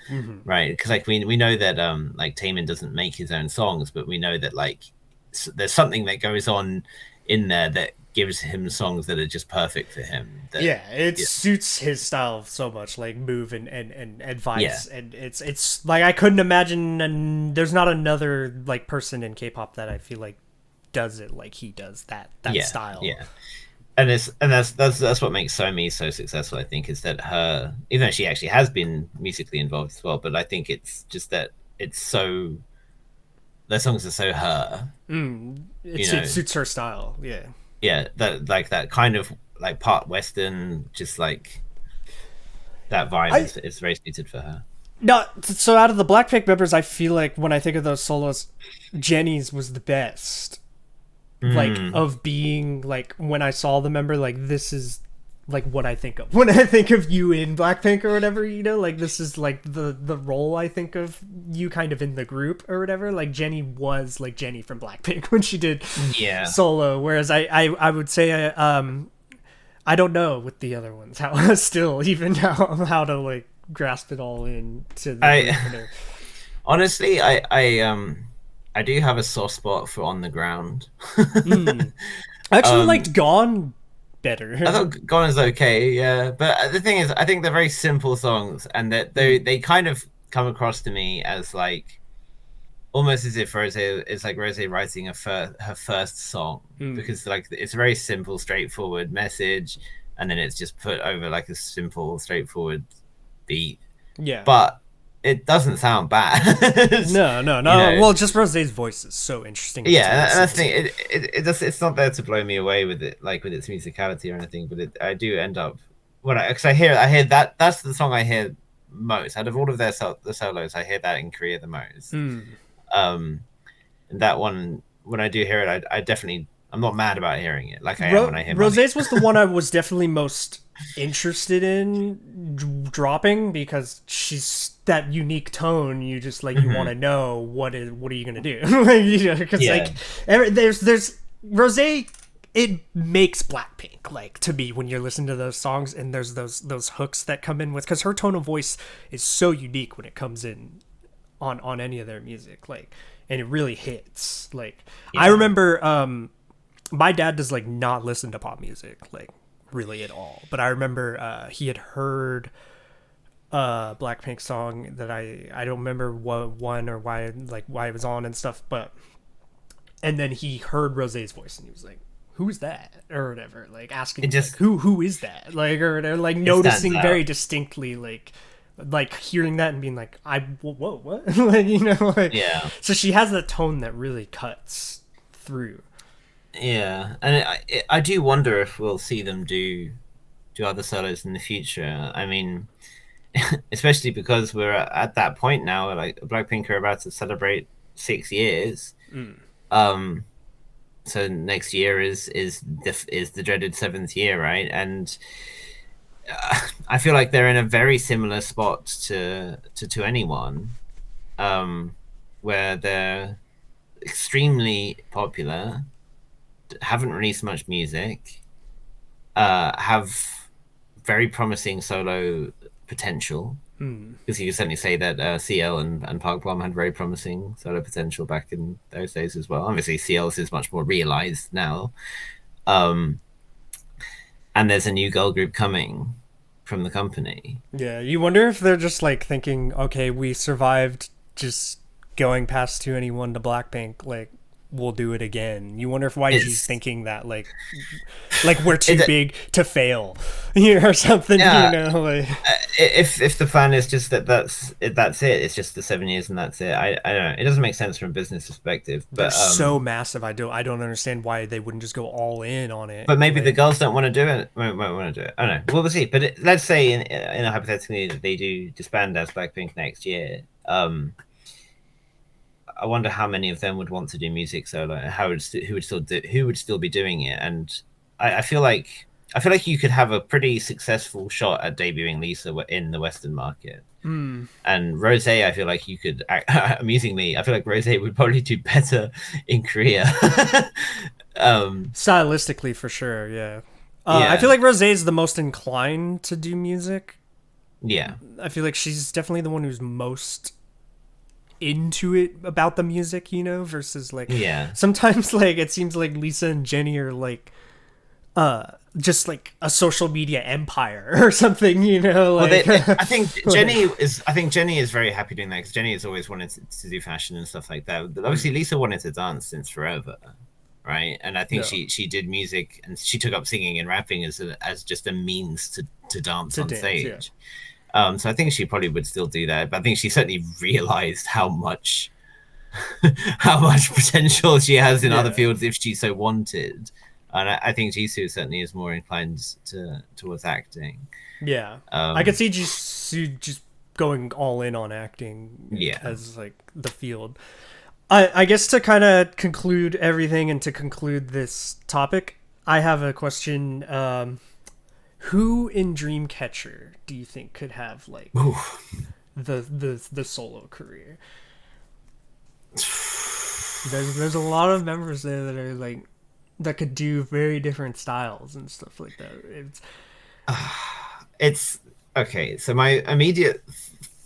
right? Because like we know that like Taemin doesn't make his own songs, but we know that like there's something that goes on in there that gives him songs that are just perfect for him. That Yeah, it yeah, suits his style so much, like move and yeah, advice, and it's like I couldn't imagine, and there's not another like person in K-pop that I feel like does it like he does that yeah, style. yeah. And that's what makes Somi so successful. I think is that her, even though she actually has been musically involved as well, but I think it's just that it's so their songs are so her, you It know. suits her style. Yeah. Yeah, that like that kind of like part Western, just like that vibe I is very suited for her. Not so out of the Blackpink members, I feel like when I think of those solos, Jenny's was the best. Like Mm, of being like when I saw the member, like this is like what I think of when I think of you in Blackpink or whatever, like this is like the role I think of you kind of in the group or whatever. Like Jenny was like Jenny from Blackpink when she did yeah, solo, whereas I would say I don't know with the other ones how still even how to like grasp it all in to the I group. honestly I do have a soft spot for On the Ground. I actually um, liked Gone I better. thought Gone is okay, yeah, but the thing is, I think they're very simple songs, and that they kind of come across to me as like almost as if Rose is like Rose writing her first song, because like it's a very simple, straightforward message, and then it's just put over like a simple, straightforward beat. Yeah. But it doesn't sound bad. No, no, You no. know, Well, just Rosé's voice is so interesting to yeah, and listen I to. think it's not there to blow me away with it, like with its musicality or anything, but I do end up when because I hear that that's the song I hear most out of all of the solos. I hear that in Korea the most. Mm. Um, and that one when I do hear it, I definitely I'm not mad about hearing it like I am when I hear Money. Rosé's was the one I was definitely most interested in dropping because she's that unique tone. You just like you want to know what are you gonna do? Because Yeah, like there's Rosé. It makes Blackpink like to me when you're listening to those songs and there's those hooks that come in with because her tone of voice is so unique when it comes in on any of their music like and it really hits like I yeah. remember my dad does like not listen to pop music like really at all but I remember he had heard a Blackpink song that I don't remember what one or why it was on and stuff but and then he heard Rosé's voice and he was like who's that or whatever like It asking like just who is that like or whatever, like it stands noticing very out. distinctly like hearing that and being like whoa what like like Yeah, so she has that tone that really cuts through. yeah, and I do wonder if we'll see them do other solos in the future. I mean, especially because we're at that point now. Like Blackpink are about to celebrate 6 years. Mm. Um, so next year is the dreaded seventh year, right? And I feel like they're in a very similar spot to anyone, um, where they're extremely popular, haven't released much music, have very promising solo potential. Mm. Because you can certainly say that CL and Park Bom had very promising solo potential back in those days as well. Obviously, CL's is much more realized now. Um, and there's a new girl group coming from the company. Yeah, you wonder if they're just like thinking okay we survived just going past 2NE1 to Blackpink like we'll do it again. You wonder if YG's It's thinking that like we're too it, big to fail or something yeah. like If the plan is just that's it. It's just the 7 years and that's it. I don't know. It doesn't make sense from a business perspective, they're so massive. I don't understand why they wouldn't just go all in on it. but maybe the Like, girls don't want to do it. Won't want to do it. I don't know. We'll see. But let's say in a hypothetically that they do disband as Blackpink next year. I wonder how many of them would want to do music solo. Who would still be doing it? And I feel like you could have a pretty successful shot at debuting Lisa in the Western market. mm, And Rose, I feel like you could amusingly, I feel like Rose would probably do better in Korea. stylistically, for sure, yeah. I Yeah, feel like Rosé is the most inclined to do music. yeah, I feel like she's definitely the one who's most into it about the music, versus like yeah. sometimes like it seems like Lisa and Jenny are like just like a social media empire or something, Well, like I think Jenny is very happy doing that because Jenny has always wanted to do fashion and stuff like that. But obviously, Lisa wanted to dance since forever, right? And I think no she did music and she took up singing and rapping as just a means to dance to on dance, yeah. stage. So I think she probably would still do that, but I think she certainly realized how much how much potential she has in other Yeah. fields if she so wanted. And I think Jisoo certainly is more inclined towards acting. Yeah, I could Um, see just going all in on acting yeah. as like the field. I guess to kind of conclude everything and to conclude this topic, I have a question. Who in Dreamcatcher do you think could have like Ooh. the solo career? There's a lot of members there that are like that could do very different styles and stuff like that. It's okay. So my immediate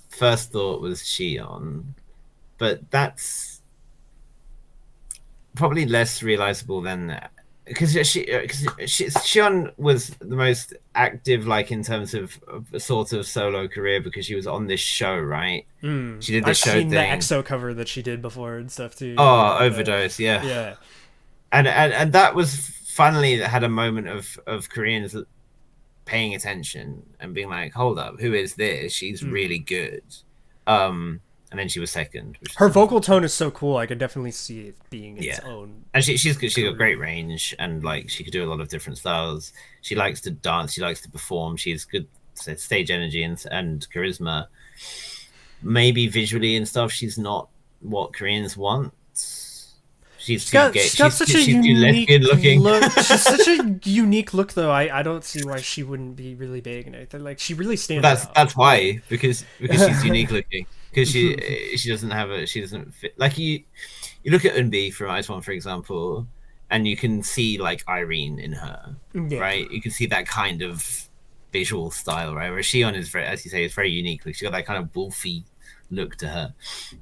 first thought was Shion, but that's probably less realizable than that because Shion was the most active, like in terms of a sort of solo career because she was on this show, right? She did I've this show seen the thing. EXO cover that she did before and stuff too. Oh, Overdose, yeah. Yeah. And that was finally had a moment of Koreans paying attention and being like, hold up, who is this? She's really good. And then she was second. Which Her was vocal tone is so cool. I could definitely see it being its yeah, own. and she's good. She's got great range, and like she could do a lot of different styles. She likes to dance. She likes to perform. She's good stage energy and charisma. Maybe visually and stuff, she's not what Koreans want. She's too gay. She's got such a She's too unique lesbian looking. look. She's such a unique look, though. I don't see why she wouldn't be really big and everything. Like she really stands out. That's why because she's unique looking. Because she doesn't have a she doesn't fit like you look at Eunbi from Ice One, for example, and you can see like Irene in her, Yeah. right? You can see that kind of visual style, right? Whereas Shion is very, as you say, is very unique. Like she's got that kind of wolfy look to her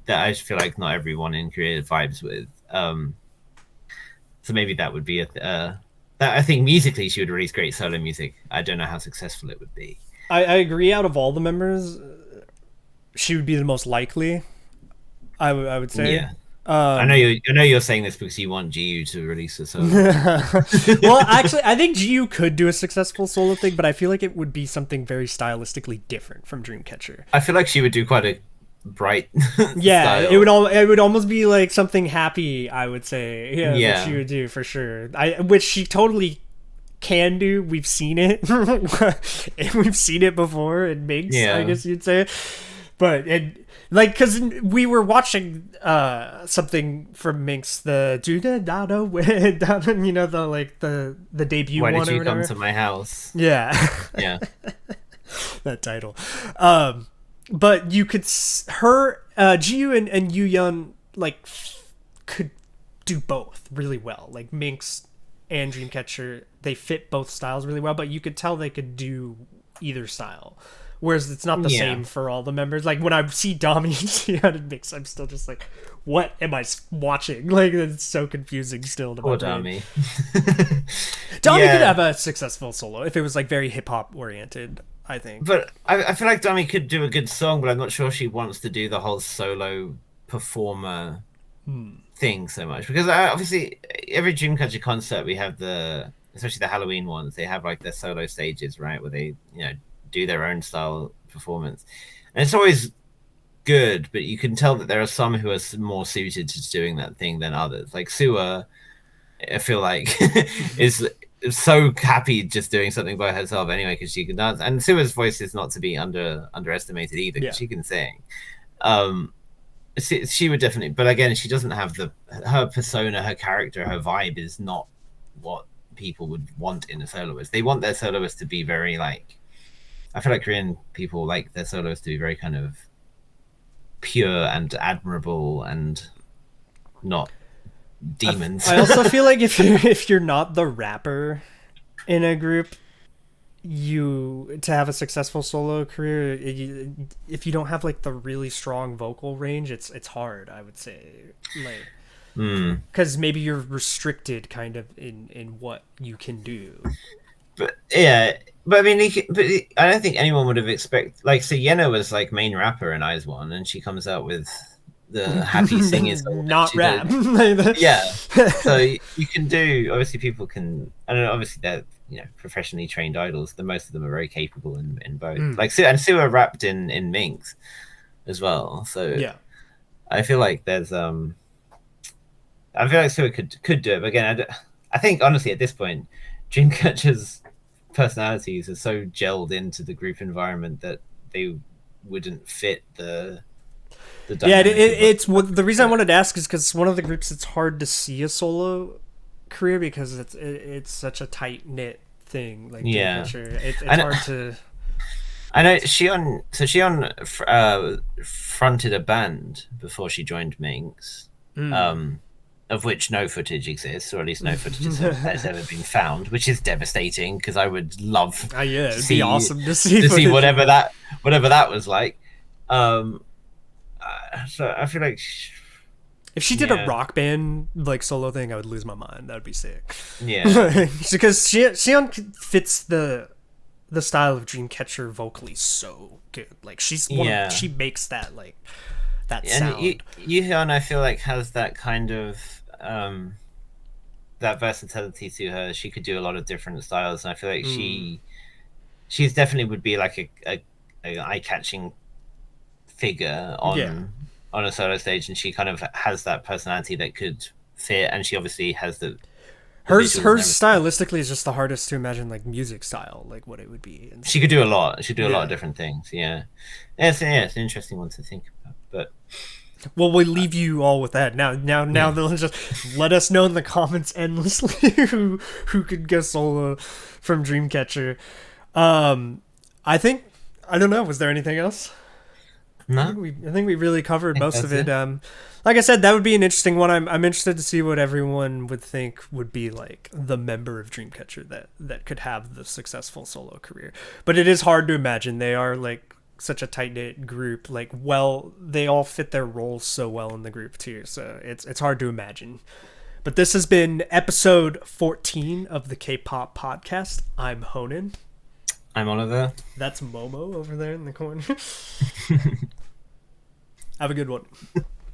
that I just feel like not everyone in Korea vibes with. So maybe that would be that I think musically she would release great solo music. I don't know how successful it would be. I agree. Out of all the members, she would be the most likely. I would say. Yeah. I know you're saying this because you want GU to release a solo. Well, actually, I think GU could do a successful solo thing, but I feel like it would be something very stylistically different from Dreamcatcher. I feel like she would do quite a bright. Yeah, style. it would almost be like something happy. I would say, yeah, that she would do for sure. Which she totally can do. We've seen it. We've seen it before in Minx, Yeah. I guess you'd say. But like, because we were watching something from Minx, the you know, the like the debut Why one did or you whatever. come to my house? Yeah. Yeah. That title. But you could her GU and Yuyun like could do both really well. Like Minx and Dreamcatcher, they fit both styles really well, but you could tell they could do either style. Whereas it's not the same for all the members. Like when I see Dami and Minx, I'm still just like, what am I watching? Like it's so confusing still to Poor my brain. Dami. Dami could have a successful solo if it was like very hip hop oriented, I think. But I feel like Dami could do a good song, but I'm not sure she wants to do the whole solo performer thing so much. Because obviously, every Dreamcatcher concert, we have especially the Halloween ones, they have like their solo stages, right? Where they, do their own style performance. And it's always good, but you can tell that there are some who are more suited to doing that thing than others. Like Sua, I feel like, is so happy just doing something by herself anyway because she can dance, and Sua's voice is not to be underestimated either because she can sing. She would definitely, but again, she doesn't have her persona, her character, her vibe is not what people would want in a soloist. They want their soloist to be very like, I feel like Korean people like their soloist to be very kind of pure and admirable and not demons. I also feel like if you're not the rapper in a group, to have a successful solo career, if you don't have like the really strong vocal range, it's hard. I would say, like, because maybe you're restricted kind of in what you can do. But yeah, but I mean, I don't think anyone would have expected. Like, so Yena was like main rapper in Eyes One, and she comes out with the happy singing song. Not rap. Yeah, so you can do. Obviously, people can. I don't know. Obviously, they're professionally trained idols. The most of them are very capable in both. Like Sua rapped in Minx as well. So yeah, I feel like there's I feel like Sua could do it. But again, I think honestly at this point, Dreamcatcher's personalities are so gelled into the group environment that they wouldn't fit the it's the reason I wanted to ask is because one of the groups it's hard to see a solo career because it's such a tight knit thing. Like it's hard to. I know Shion. So Shion fronted a band before she joined Minx, of which no footage exists, or at least no footage has ever been found, which is devastating because I would love. It'd be awesome to see whatever that was like. So I feel like if she did a rock band like solo thing, I would lose my mind. That would be sick. Yeah, because Shion fits the style of Dreamcatcher vocally so good. Like she makes that like that sound. And Yuhyun, I feel like has that kind of that versatility to her. She could do a lot of different styles, and I feel like she's definitely would be like a eye-catching figure Yeah. on a solo stage, and she kind of has that personality that could fit, and she obviously has the Hers visuals and hers everything. stylistically is just the hardest to imagine, like music style, like what it would be and She could stuff. do a lot. She could do a lot of Yeah. different things. Yeah, it's an interesting one to think about. But Well, we leave you all with that. Now yeah, they'll just let us know in the comments endlessly who could go solo from Dreamcatcher. I think I don't know. Was there anything else? no, I think we really I covered think most of that's it. it. Like I said, that would be an interesting one. I'm interested to see what everyone would think would be like the member of Dreamcatcher that could have the successful solo career. But it is hard to imagine. They are like such a tight knit group. Like, well, they all fit their roles so well in the group too. So it's hard to imagine. But this has been episode 14 of the K-pop podcast. I'm Honan. I'm Oliver. That's Momo over there in the corner. Have a good one.